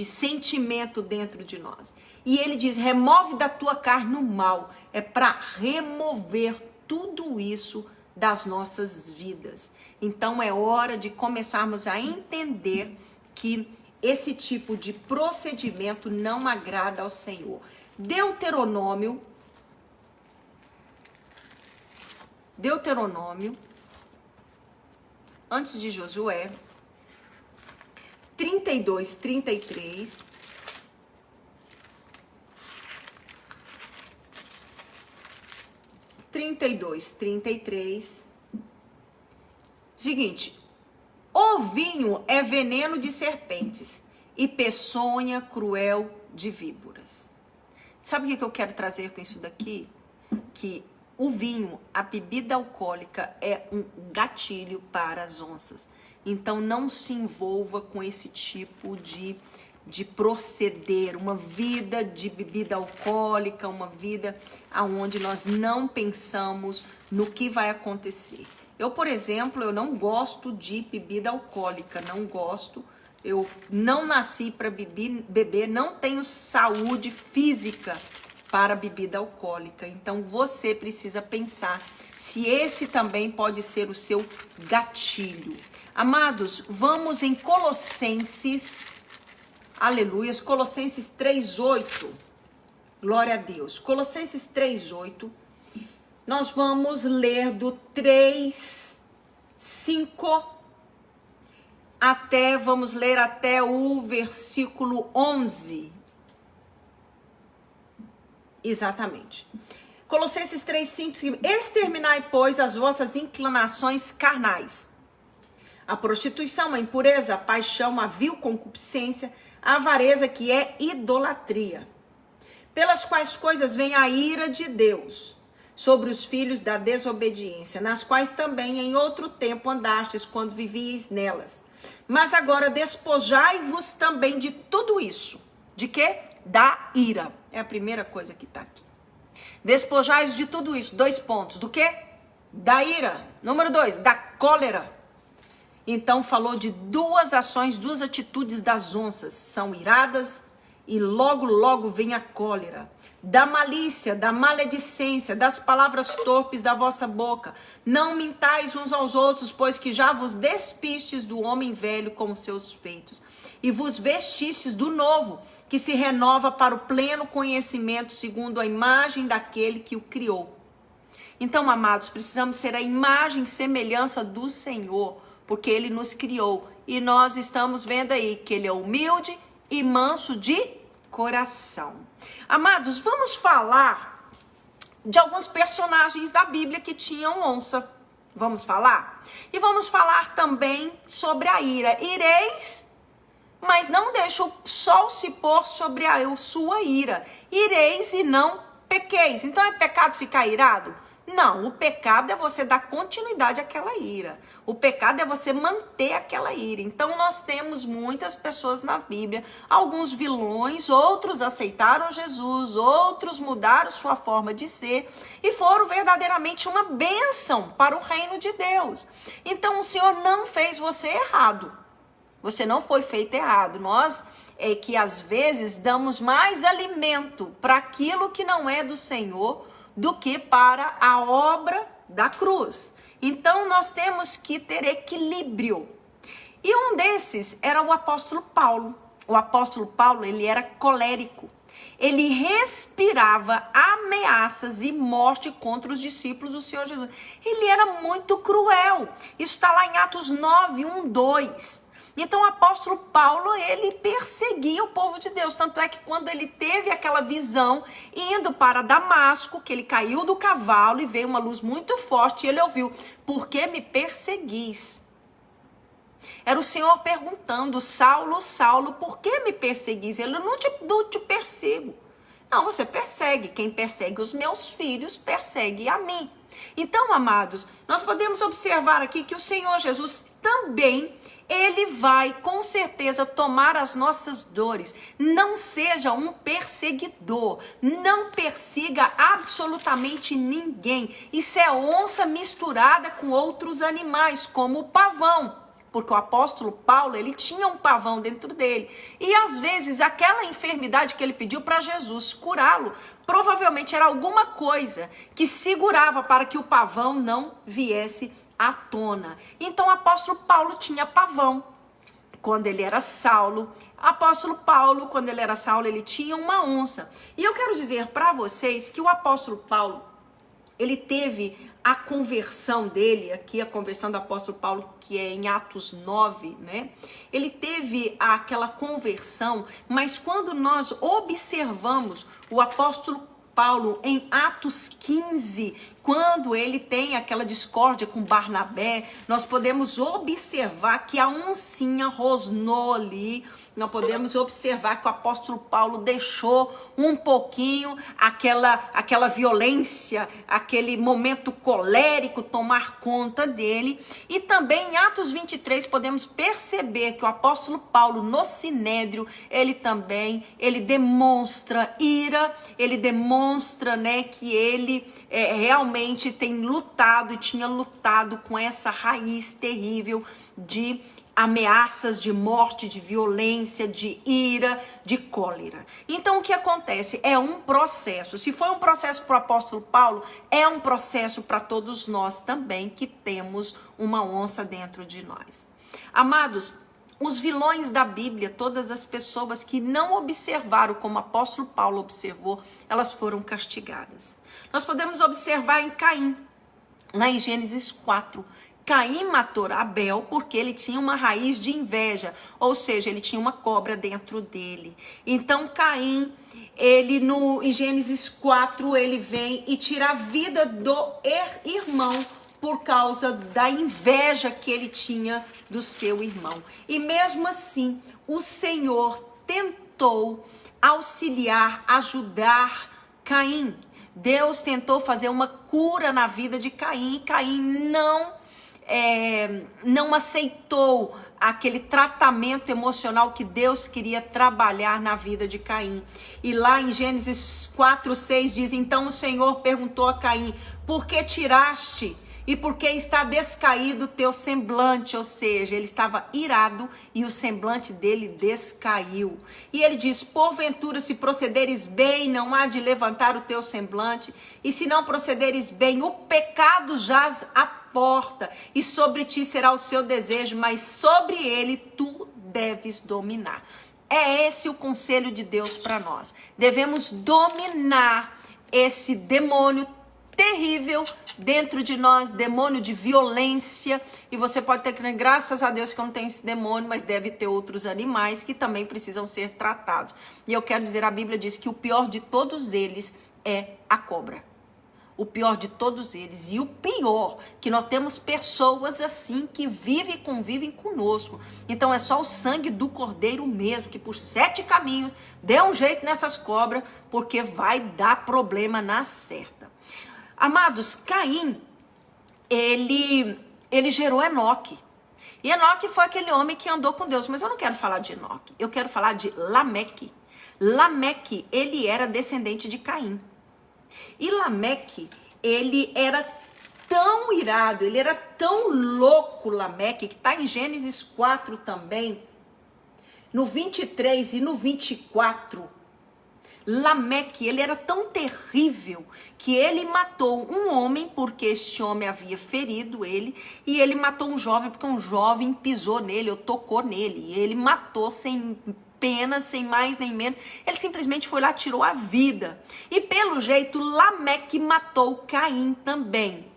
S1: sentimento dentro de nós. E ele diz, remove da tua carne o mal. É para remover tudo isso das nossas vidas. Então é hora de começarmos a entender que esse tipo de procedimento não agrada ao Senhor. Deuteronômio, antes de Josué, 32, 33. Seguinte, o vinho é veneno de serpentes e peçonha cruel de víboras. Sabe o que eu quero trazer com isso daqui? Que o vinho, a bebida alcoólica, é um gatilho para as onças. Então não se envolva com esse tipo de proceder, uma vida de bebida alcoólica, uma vida onde nós não pensamos no que vai acontecer. Eu, por exemplo, eu não gosto de bebida alcoólica, não gosto. Eu não nasci para beber, não tenho saúde física para bebida alcoólica. Então, você precisa pensar se esse também pode ser o seu gatilho. Amados, vamos em Colossenses, aleluias, Colossenses 3:8, glória a Deus. Colossenses 3:8, nós vamos ler do 3:5 vamos ler até o versículo 11. Exatamente. Colossenses 3:5, exterminai, pois, as vossas inclinações carnais. A prostituição, a impureza, a paixão, a vil concupiscência, a avareza, que é idolatria. Pelas quais coisas vem a ira de Deus sobre os filhos da desobediência, nas quais também em outro tempo andastes quando vivíeis nelas. Mas agora despojai-vos também de tudo isso. De quê? Da ira. É a primeira coisa que está aqui. Despojai-vos de tudo isso. 2 pontos. Do quê? Da ira. Número 2, da cólera. Então falou de 2 ações, 2 atitudes das onças. São iradas e logo vem a cólera. Da malícia, da maledicência, das palavras torpes da vossa boca. Não mintais uns aos outros, pois que já vos despistes do homem velho com os seus feitos. E vos vestistes do novo, que se renova para o pleno conhecimento, segundo a imagem daquele que o criou. Então, amados, precisamos ser a imagem e semelhança do Senhor, porque Ele nos criou. E nós estamos vendo aí que Ele é humilde e manso de coração. Amados, vamos falar de alguns personagens da Bíblia que tinham onça. Vamos falar? E vamos falar também sobre a ira. Ireis, mas não deixa o sol se pôr sobre a sua ira. Ireis e não pequeis. Então é pecado ficar irado? Não, o pecado é você dar continuidade àquela ira. O pecado é você manter aquela ira. Então nós temos muitas pessoas na Bíblia, alguns vilões, outros aceitaram Jesus, outros mudaram sua forma de ser e foram verdadeiramente uma bênção para o reino de Deus. Então o Senhor não fez você errado. Você não foi feito errado. Nós é que às vezes damos mais alimento para aquilo que não é do Senhor do que para a obra da cruz. Então nós temos que ter equilíbrio. E um desses era o apóstolo Paulo. O apóstolo Paulo, ele era colérico. Ele respirava ameaças e morte contra os discípulos do Senhor Jesus. Ele era muito cruel. Isso está lá em Atos 9, 1, 2. Então o apóstolo Paulo, ele perseguia o povo de Deus, tanto é que quando ele teve aquela visão, indo para Damasco, que ele caiu do cavalo e veio uma luz muito forte, e ele ouviu, por que me perseguis? Era o Senhor perguntando, Saulo, Saulo, por que me perseguis? Ele, não te persigo. Não, você persegue, quem persegue os meus filhos, persegue a mim. Então, amados, nós podemos observar aqui que o Senhor Jesus também, Ele vai com certeza tomar as nossas dores. Não seja um perseguidor. Não persiga absolutamente ninguém. Isso é onça misturada com outros animais, como o pavão. Porque o apóstolo Paulo, ele tinha um pavão dentro dele. E às vezes aquela enfermidade que ele pediu para Jesus curá-lo, provavelmente era alguma coisa que segurava para que o pavão não viesse à tona. Então o apóstolo Paulo tinha pavão. Quando ele era Saulo, apóstolo Paulo, quando ele era Saulo, ele tinha uma onça. E eu quero dizer para vocês que o apóstolo Paulo, ele teve a conversão dele, aqui a conversão do apóstolo Paulo, que é em Atos 9, né? Ele teve aquela conversão, mas quando nós observamos o apóstolo Paulo em Atos 15, quando ele tem aquela discórdia com Barnabé, nós podemos observar que a oncinha rosnou ali, nós podemos observar que o apóstolo Paulo deixou um pouquinho aquela violência, aquele momento colérico tomar conta dele. E também em Atos 23 podemos perceber que o apóstolo Paulo no Sinédrio, ele demonstra ira, ele demonstra, né, que ele realmente tem lutado e tinha lutado com essa raiz terrível de ameaças de morte, de violência, de ira, de cólera. Então o que acontece? É um processo. Se foi um processo para o apóstolo Paulo, é um processo para todos nós também que temos uma onça dentro de nós. Amados, os vilões da Bíblia, todas as pessoas que não observaram como o apóstolo Paulo observou, elas foram castigadas. Nós podemos observar em Caim, lá em Gênesis 4, Caim matou Abel porque ele tinha uma raiz de inveja, ou seja, ele tinha uma cobra dentro dele. Então Caim, em Gênesis 4, ele vem e tira a vida do irmão por causa da inveja que ele tinha do seu irmão. E mesmo assim, o Senhor tentou auxiliar, ajudar Caim. Deus tentou fazer uma cura na vida de Caim, e Caim não aceitou aquele tratamento emocional que Deus queria trabalhar na vida de Caim. E lá em Gênesis 4:6 diz: então o Senhor perguntou a Caim: por que tiraste? E por que está descaído o teu semblante? Ou seja, ele estava irado e o semblante dele descaiu. E ele diz: porventura, se procederes bem, não há de levantar o teu semblante, e se não procederes bem, o pecado jaz à porta, e sobre ti será o seu desejo, mas sobre ele tu deves dominar. É esse o conselho de Deus para nós. Devemos dominar esse demônio terrível dentro de nós, demônio de violência. E você pode ter que, graças a Deus que eu não tenho esse demônio, mas deve ter outros animais que também precisam ser tratados. E eu quero dizer, a Bíblia diz que o pior de todos eles é a cobra. O pior de todos eles. E o pior, que nós temos pessoas assim que vivem e convivem conosco. Então é só o sangue do cordeiro mesmo, que por 7 caminhos dê um jeito nessas cobras, porque vai dar problema na certa. Amados, Caim, ele gerou Enoque. E Enoque foi aquele homem que andou com Deus. Mas eu não quero falar de Enoque, eu quero falar de Lameque. Lameque, ele era descendente de Caim. E Lameque, ele era tão irado, ele era tão louco, Lameque, que está em Gênesis 4 também, no 23 e no 24, Lameque, ele era tão terrível que ele matou um homem porque este homem havia ferido ele, e ele matou um jovem porque um jovem pisou nele ou tocou nele, e ele matou sem pena, sem mais nem menos. Ele simplesmente foi lá, tirou a vida. E pelo jeito Lameque matou Caim também.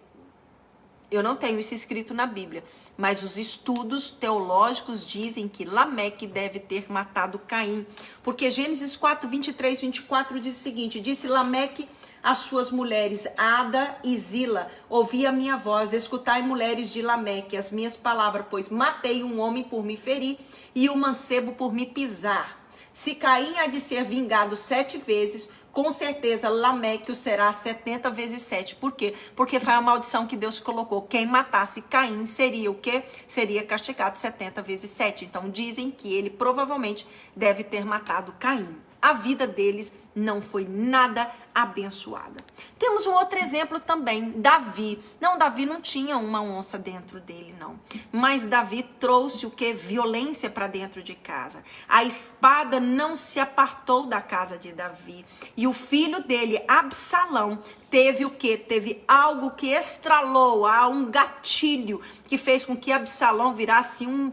S1: Eu não tenho isso escrito na Bíblia, mas os estudos teológicos dizem que Lameque deve ter matado Caim, porque Gênesis 4, 23, 24 diz o seguinte: disse Lameque às suas mulheres, Ada e Zila: ouvi a minha voz, escutai, mulheres de Lameque, as minhas palavras, pois matei um homem por me ferir e um mancebo por me pisar. Se Caim há de ser vingado 7 vezes, com certeza Lameque o será 70 vezes 7. Por quê? Porque foi a maldição que Deus colocou. Quem matasse Caim seria o quê? Seria castigado 70 vezes 7. Então dizem que ele provavelmente deve ter matado Caim. A vida deles não foi nada abençoada. Temos um outro exemplo também, Davi. Não, Davi não tinha uma onça dentro dele, não. Mas Davi trouxe o quê? Violência para dentro de casa. A espada não se apartou da casa de Davi. E o filho dele, Absalão, teve o quê? Teve algo que estralou, um gatilho que fez com que Absalão virasse um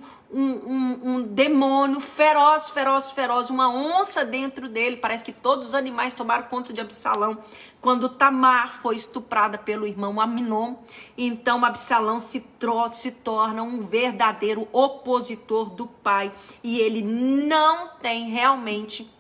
S1: demônio feroz, feroz, feroz, uma onça dentro dele. Parece que todos os animais tomaram conta de Absalão. Quando Tamar foi estuprada pelo irmão Aminon, então Absalão se torna um verdadeiro opositor do pai, e ele não tem realmente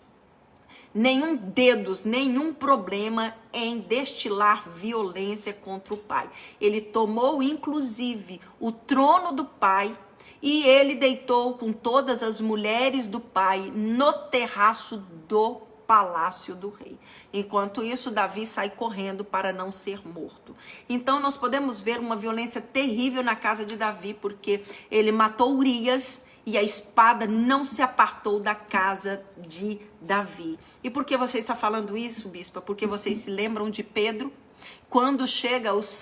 S1: nenhum problema em destilar violência contra o pai. Ele tomou inclusive o trono do pai, e ele deitou com todas as mulheres do pai no terraço do palácio do rei. Enquanto isso, Davi sai correndo para não ser morto. Então nós podemos ver uma violência terrível na casa de Davi, porque ele matou Urias e a espada não se apartou da casa de Davi. E por que você está falando isso, bispa? Porque vocês se lembram de Pedro? Quando chega os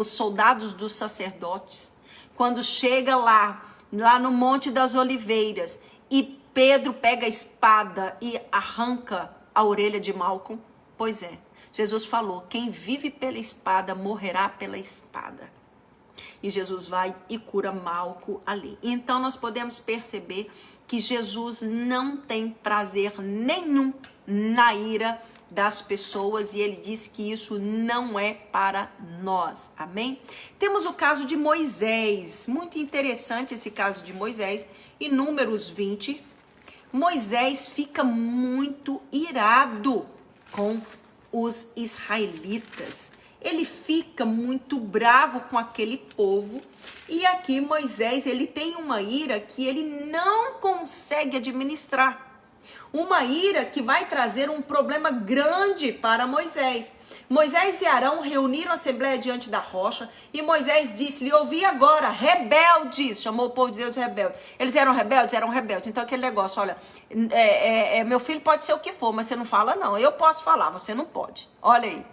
S1: soldados dos sacerdotes, quando chega lá no Monte das Oliveiras, e Pedro pega a espada e arranca a orelha de Malco. Pois é, Jesus falou: quem vive pela espada morrerá pela espada. E Jesus vai e cura Malco ali. Então nós podemos perceber que Jesus não tem prazer nenhum na ira das pessoas, e ele diz que isso não é para nós, amém? Temos o caso de Moisés, muito interessante esse caso de Moisés. Em Números 20, Moisés fica muito irado com os israelitas, ele fica muito bravo com aquele povo, e aqui Moisés, ele tem uma ira que ele não consegue administrar. Uma ira que vai trazer um problema grande para Moisés. Moisés e Arão reuniram a assembleia diante da rocha e Moisés disse-lhe: ouvi agora, rebeldes, chamou o povo de Deus de rebelde. Eles eram rebeldes? Eram rebeldes. Então aquele negócio, olha, meu filho pode ser o que for, mas você não fala não. Eu posso falar, você não pode. Olha aí.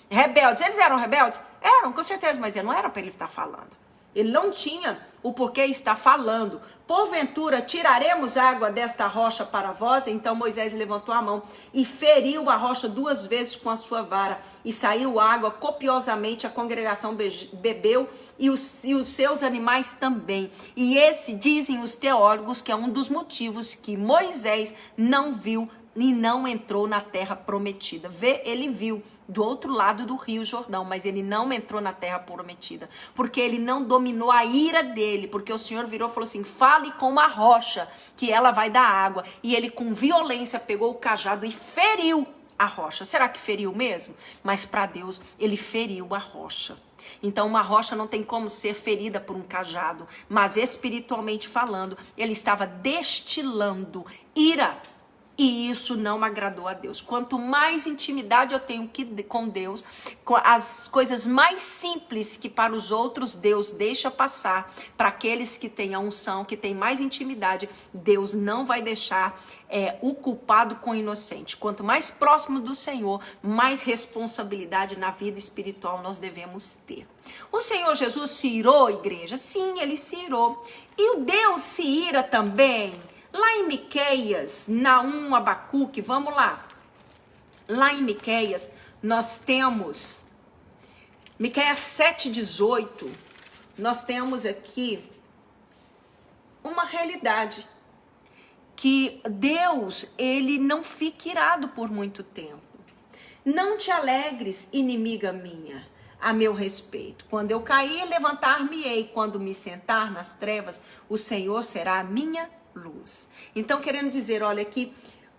S1: Rebeldes, eles eram rebeldes? Eram, com certeza, mas não era para ele estar falando. Ele não tinha o porquê estar falando. Porventura, tiraremos água desta rocha para vós? Então Moisés levantou a mão e feriu a rocha 2 vezes com a sua vara. E saiu água copiosamente, a congregação bebeu e os seus animais também. E esse, dizem os teólogos, que é um dos motivos que Moisés não viu e não entrou na terra prometida. Ele viu do outro lado do rio Jordão, mas ele não entrou na terra prometida, porque ele não dominou a ira dele, porque o Senhor virou e falou assim: fale com a rocha, que ela vai dar água. E ele com violência pegou o cajado e feriu a rocha. Será que feriu mesmo? Mas para Deus, ele feriu a rocha. Então uma rocha não tem como ser ferida por um cajado, mas espiritualmente falando, ele estava destilando ira. E isso não agradou a Deus. Quanto mais intimidade eu tenho com Deus, com as coisas mais simples que para os outros Deus deixa passar, para aqueles que têm a unção, que têm mais intimidade, Deus não vai deixar o culpado com o inocente. Quanto mais próximo do Senhor, mais responsabilidade na vida espiritual nós devemos ter. O Senhor Jesus se irou, igreja? Sim, ele se irou. E o Deus se ira também? Lá em Miqueias, Naum, Abacuque, vamos lá. Lá em Miqueias, nós temos, Miqueias 7,18, nós temos aqui uma realidade. Que Deus, ele não fica irado por muito tempo. Não te alegres, inimiga minha, a meu respeito. Quando eu cair, levantar-me-ei. Quando me sentar nas trevas, o Senhor será a minha luz. Então, querendo dizer, olha, que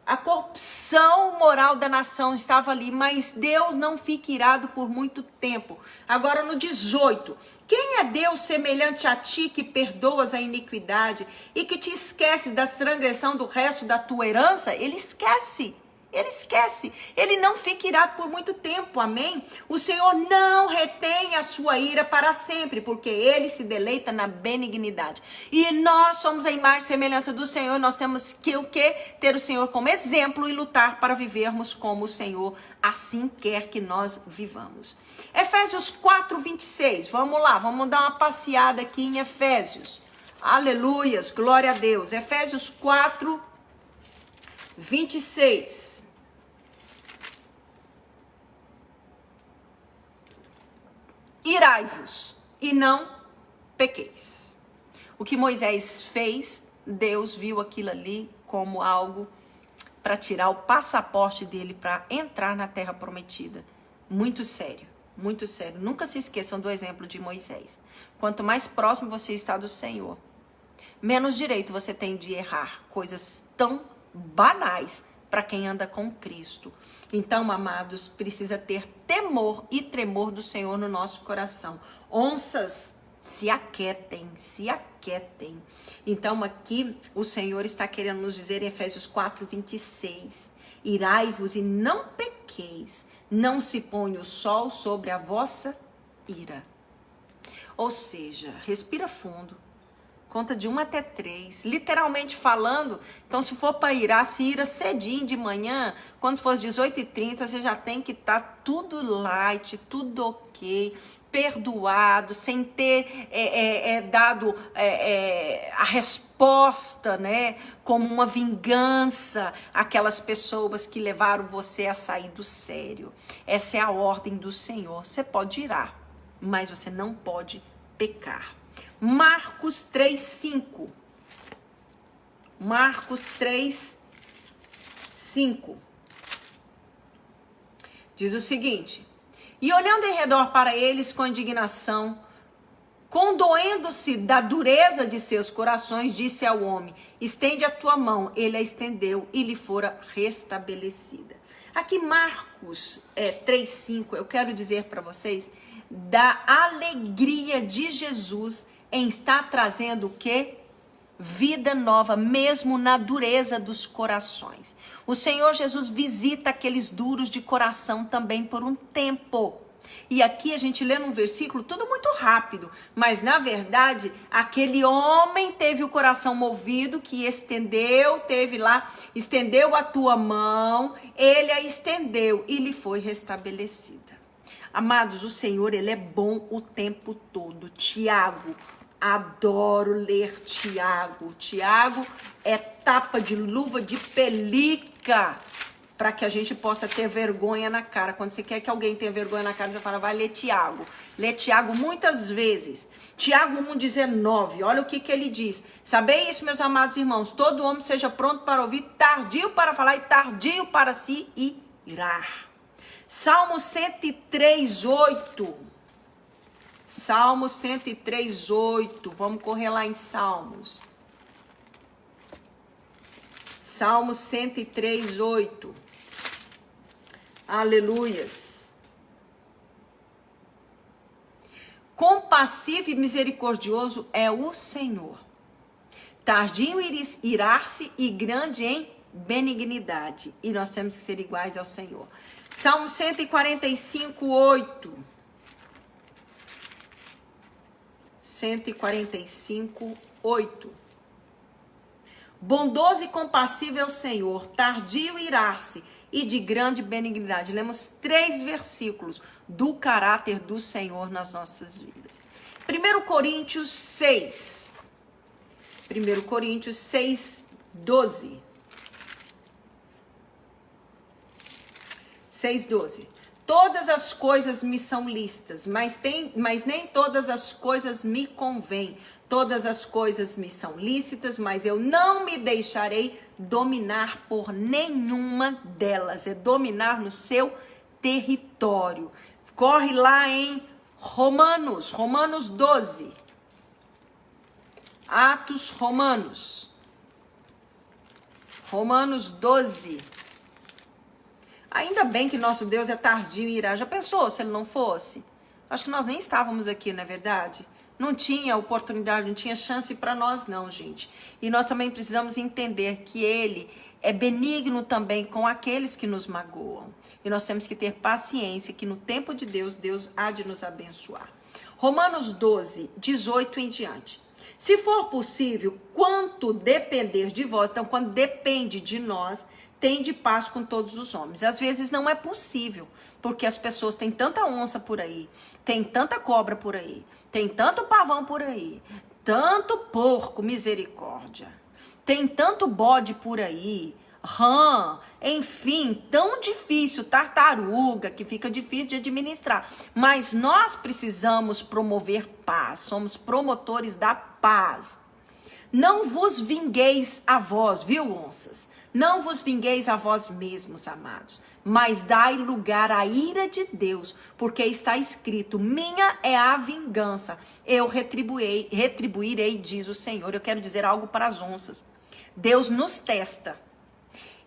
S1: a corrupção moral da nação estava ali, mas Deus não fica irado por muito tempo. Agora no 18, quem é Deus semelhante a ti que perdoas a iniquidade e que te esqueces da transgressão do resto da tua herança? Ele esquece. Ele esquece, ele não fica irado por muito tempo, amém? O Senhor não retém a sua ira para sempre, porque ele se deleita na benignidade. E nós somos a imagem e semelhança do Senhor, nós temos que o quê? Ter o Senhor como exemplo e lutar para vivermos como o Senhor assim quer que nós vivamos. Efésios 4:26, vamos lá, vamos dar uma passeada aqui em Efésios. Aleluias, glória a Deus. Efésios 4:26. Irai-vos e não pequeis. O que Moisés fez, Deus viu aquilo ali como algo para tirar o passaporte dele para entrar na terra prometida. Muito sério, muito sério. Nunca se esqueçam do exemplo de Moisés. Quanto mais próximo você está do Senhor, menos direito você tem de errar coisas tão banais para quem anda com Cristo. Então, amados, precisa ter temor e tremor do Senhor no nosso coração. Onças, se aquietem, se aquietem. Então, aqui o Senhor está querendo nos dizer em Efésios 4:26, irai-vos e não pequeis, não se ponha o sol sobre a vossa ira. Ou seja, respira fundo. Conta de 1 até 3, literalmente falando. Então, se for para irar, se ira cedinho de manhã, quando for às 18h30, você já tem que estar tudo light, tudo ok, perdoado, sem ter dado a resposta, né, como uma vingança àquelas pessoas que levaram você a sair do sério. Essa é a ordem do Senhor. Você pode irar, mas você não pode pecar. Marcos 3:5. Marcos 3:5. Diz o seguinte: e olhando em redor para eles com indignação, condoendo-se da dureza de seus corações, disse ao homem: estende a tua mão. Ele a estendeu e lhe fora restabelecida. Aqui Marcos 3:5, eu quero dizer para vocês da alegria de Jesus em estar trazendo o quê? vida nova, mesmo na dureza dos corações. O Senhor Jesus visita aqueles duros de coração também por um tempo. E aqui a gente lê num versículo tudo muito rápido, mas na verdade aquele homem teve o coração movido, que estendeu a tua mão, ele a estendeu e lhe foi restabelecida. Amados, o Senhor, ele é bom o tempo todo. Tiago, adoro ler Tiago. Tiago é tapa de luva de pelica para que a gente possa ter vergonha na cara. Quando você quer que alguém tenha vergonha na cara, você fala, vai ler Tiago. Lê Tiago muitas vezes. Tiago 1,19, olha o que ele diz. Sabei isso, meus amados irmãos, todo homem seja pronto para ouvir, tardio para falar e tardio para se irar. Salmo 103:8. Salmo 103:8. Vamos correr lá em Salmos. Salmo 103:8. Aleluias. Compassivo e misericordioso é o Senhor. Tardio em irar-se e grande em benignidade. E nós temos que ser iguais ao Senhor. Salmo 145:8. 145:8. Bondoso e compassivo é o Senhor, tardio em irar-se e de grande benignidade. Lemos 3 versículos do caráter do Senhor nas nossas vidas. 1 Coríntios 6. 1 Coríntios 6:12. 6:12. Todas as coisas me são lícitas, mas nem todas as coisas me convêm. Todas as coisas me são lícitas, mas eu não me deixarei dominar por nenhuma delas. É dominar no seu território. Corre lá em Romanos 12. Atos Romanos 12. Ainda bem que nosso Deus é tardio em irar. Já pensou se ele não fosse? Acho que nós nem estávamos aqui, não é verdade? Não tinha oportunidade, não tinha chance para nós não, gente. E nós também precisamos entender que ele é benigno também com aqueles que nos magoam. E nós temos que ter paciência, que no tempo de Deus, Deus há de nos abençoar. Romanos 12:18 em diante. Se for possível, quanto depender de vós, então quando depende de nós, tende paz com todos os homens. Às vezes não é possível, porque as pessoas têm tanta onça por aí, tem tanta cobra por aí, tem tanto pavão por aí, tanto porco, misericórdia, tem tanto bode por aí, rã, enfim, tão difícil, tartaruga, que fica difícil de administrar. Mas nós precisamos promover paz, somos promotores da paz. Não vos vingueis a vós, viu, onças? Não vos vingueis a vós mesmos, amados, mas dai lugar à ira de Deus, porque está escrito, minha é a vingança, eu retribuirei, diz o Senhor. Eu quero dizer algo para as onças. Deus nos testa.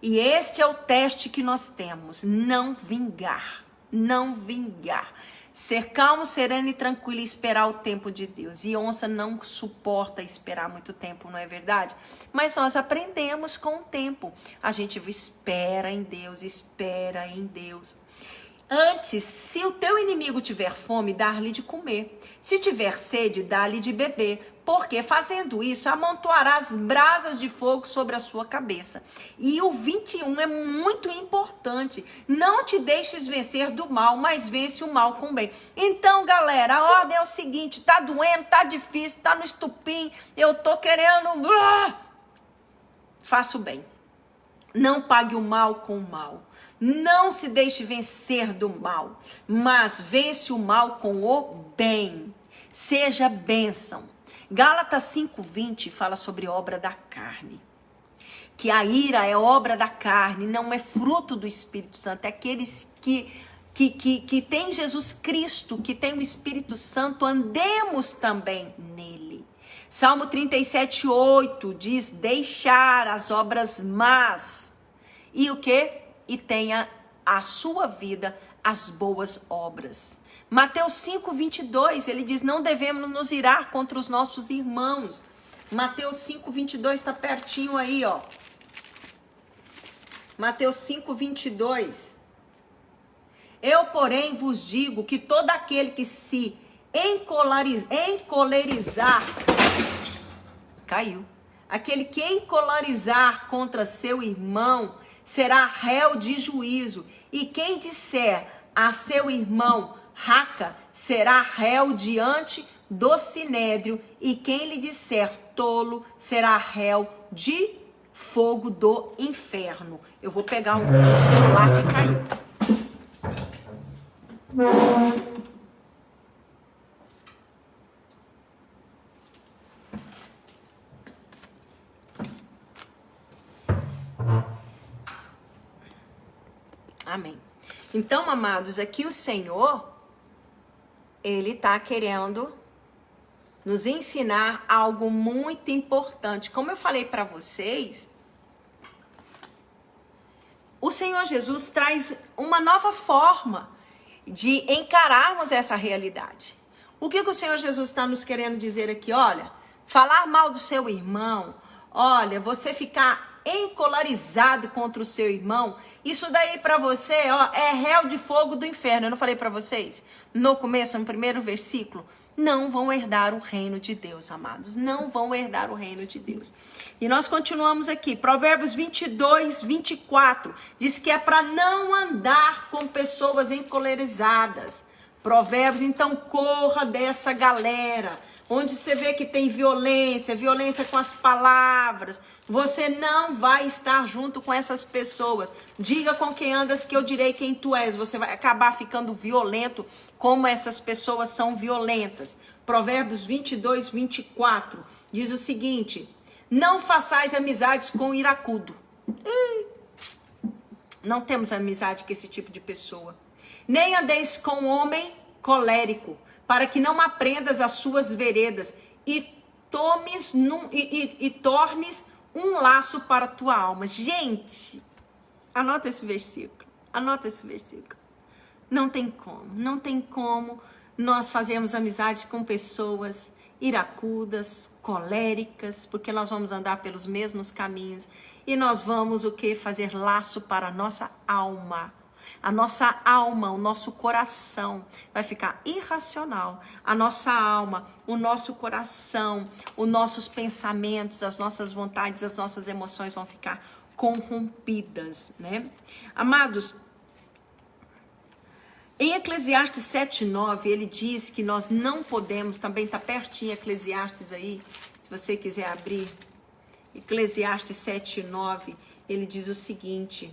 S1: E este é o teste que nós temos, não vingar, não vingar. Ser calmo, sereno e tranquilo e esperar o tempo de Deus. E onça não suporta esperar muito tempo, não é verdade? Mas nós aprendemos com o tempo. A gente espera em Deus, espera em Deus. Antes, se o teu inimigo tiver fome, dá-lhe de comer. Se tiver sede, dá-lhe de beber. Porque fazendo isso, amontoarás brasas de fogo sobre a sua cabeça. E o 21 é muito importante. Não te deixes vencer do mal, mas vence o mal com o bem. Então, galera, a ordem é o seguinte, tá doendo, tá difícil, tá no estupim, eu tô querendo... Faça o bem. Não pague o mal com o mal. Não se deixe vencer do mal, mas vence o mal com o bem. Seja bênção. Gálatas 5:20 fala sobre obra da carne. Que a ira é obra da carne, não é fruto do Espírito Santo. É aqueles que têm Jesus Cristo, que têm o Espírito Santo, andemos também nele. Salmo 37:8 diz, deixar as obras más. E o quê? E tenha a sua vida as boas obras. Mateus 5:22, ele diz, não devemos nos irar contra os nossos irmãos, Mateus 5:22 está pertinho aí, ó. Mateus 5:22. Eu, porém, vos digo que todo aquele que se encolerizar, caiu. Aquele que encolerizar contra seu irmão será réu de juízo. E quem disser a seu irmão, raca, será réu diante do sinédrio. E quem lhe disser tolo, será réu de fogo do inferno. Eu vou pegar o celular que caiu. Amém. Então, amados, aqui o Senhor, Ele está querendo nos ensinar algo muito importante. Como eu falei para vocês, o Senhor Jesus traz uma nova forma de encararmos essa realidade. O que o Senhor Jesus está nos querendo dizer aqui? Olha, falar mal do seu irmão, olha, você ficar encolarizado contra o seu irmão, isso daí para você, ó, é réu de fogo do inferno. Eu não falei para vocês no começo, no primeiro versículo? Não vão herdar o reino de Deus, amados. Não vão herdar o reino de Deus. E nós continuamos aqui. Provérbios 22:24 diz que é para não andar com pessoas encolerizadas. Provérbios, então corra dessa galera. Onde você vê que tem violência, violência com as palavras. Você não vai estar junto com essas pessoas. Diga com quem andas que eu direi quem tu és. Você vai acabar ficando violento como essas pessoas são violentas. Provérbios 22:24 diz o seguinte: não façais amizades com iracudo. Não temos amizade com esse tipo de pessoa. Nem andeis com homem colérico, para que não aprendas as suas veredas e tornes um laço para a tua alma. Gente, anota esse versículo. Anota esse versículo. Não tem como nós fazermos amizade com pessoas iracudas, coléricas, porque nós vamos andar pelos mesmos caminhos e nós vamos o que? Fazer laço para a nossa alma. A nossa alma, o nosso coração vai ficar irracional. A nossa alma, o nosso coração, os nossos pensamentos, as nossas vontades, as nossas emoções vão ficar corrompidas, né? Amados, em Eclesiastes 7:9, ele diz que nós não podemos, também está pertinho Eclesiastes aí, se você quiser abrir. Eclesiastes 7:9, ele diz o seguinte: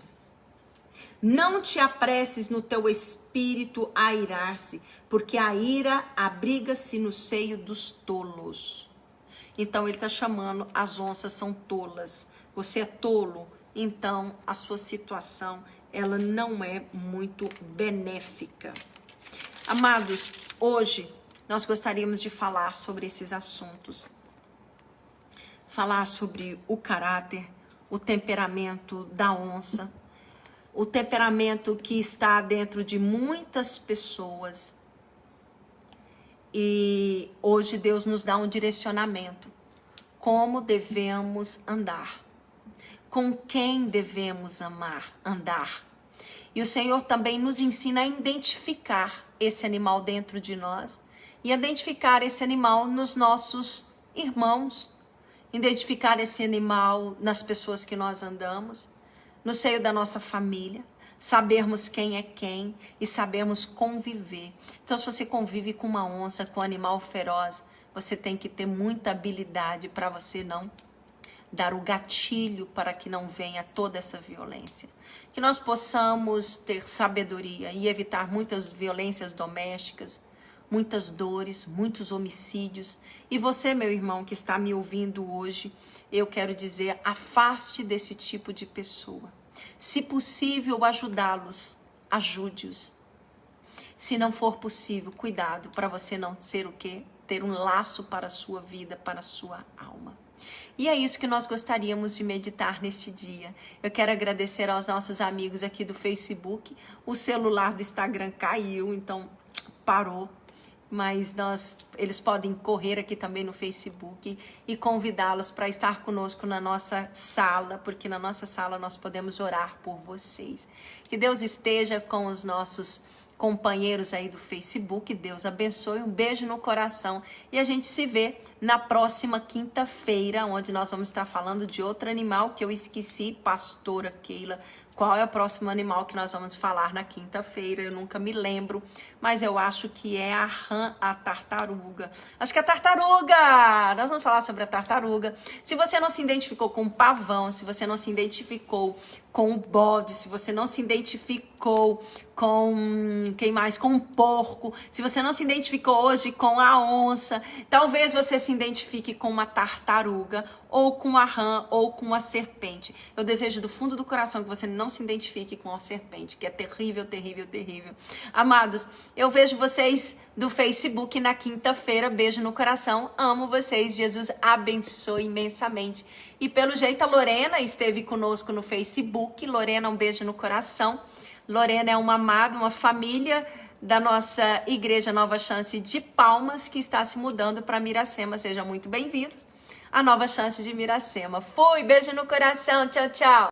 S1: não te apresses no teu espírito a irar-se, porque a ira abriga-se no seio dos tolos. Então ele está chamando, as onças são tolas. Você é tolo, então a sua situação, ela não é muito benéfica. Amados, hoje nós gostaríamos de falar sobre esses assuntos. Falar sobre o caráter, o temperamento da onça, o temperamento que está dentro de muitas pessoas. E hoje Deus nos dá um direcionamento. Como devemos andar. Com quem devemos andar. E o Senhor também nos ensina a identificar esse animal dentro de nós. E identificar esse animal nos nossos irmãos. Identificar esse animal nas pessoas que nós andamos. No seio da nossa família, sabermos quem é quem e sabermos conviver. Então, se você convive com uma onça, com um animal feroz, você tem que ter muita habilidade para você não dar o gatilho para que não venha toda essa violência. Que nós possamos ter sabedoria e evitar muitas violências domésticas, muitas dores, muitos homicídios. E você, meu irmão, que está me ouvindo hoje, eu quero dizer, afaste desse tipo de pessoa. Se possível, ajudá-los, ajude-os. Se não for possível, cuidado para você não ser o quê? Ter um laço para a sua vida, para a sua alma. E é isso que nós gostaríamos de meditar neste dia. Eu quero agradecer aos nossos amigos aqui do Facebook. O celular do Instagram caiu, então parou. mas eles podem correr aqui também no Facebook e convidá-los para estar conosco na nossa sala, porque na nossa sala nós podemos orar por vocês. Que Deus esteja com os nossos companheiros aí do Facebook, Deus abençoe, um beijo no coração e a gente se vê na próxima quinta-feira, onde nós vamos estar falando de outro animal que eu esqueci, pastora Keila, qual é o próximo animal que nós vamos falar na quinta-feira, eu nunca me lembro, mas eu acho que é a tartaruga. Acho que é a tartaruga! Nós vamos falar sobre a tartaruga. Se você não se identificou com o pavão, se você não se identificou com o bode, se você não se identificou com quem mais? Com o porco, se você não se identificou hoje com a onça, talvez você se identifique com uma tartaruga, ou com a rã, ou com a serpente. Eu desejo do fundo do coração que você não se identifique com a serpente, que é terrível, terrível, terrível. Amados, eu vejo vocês do Facebook na quinta-feira, beijo no coração, amo vocês, Jesus abençoe imensamente. E pelo jeito a Lorena esteve conosco no Facebook, Lorena, um beijo no coração. Lorena é uma amada, uma família da nossa Igreja Nova Chance de Palmas, que está se mudando para Miracema. Sejam muito bem-vindos à Nova Chance de Miracema. Fui, beijo no coração, tchau, tchau.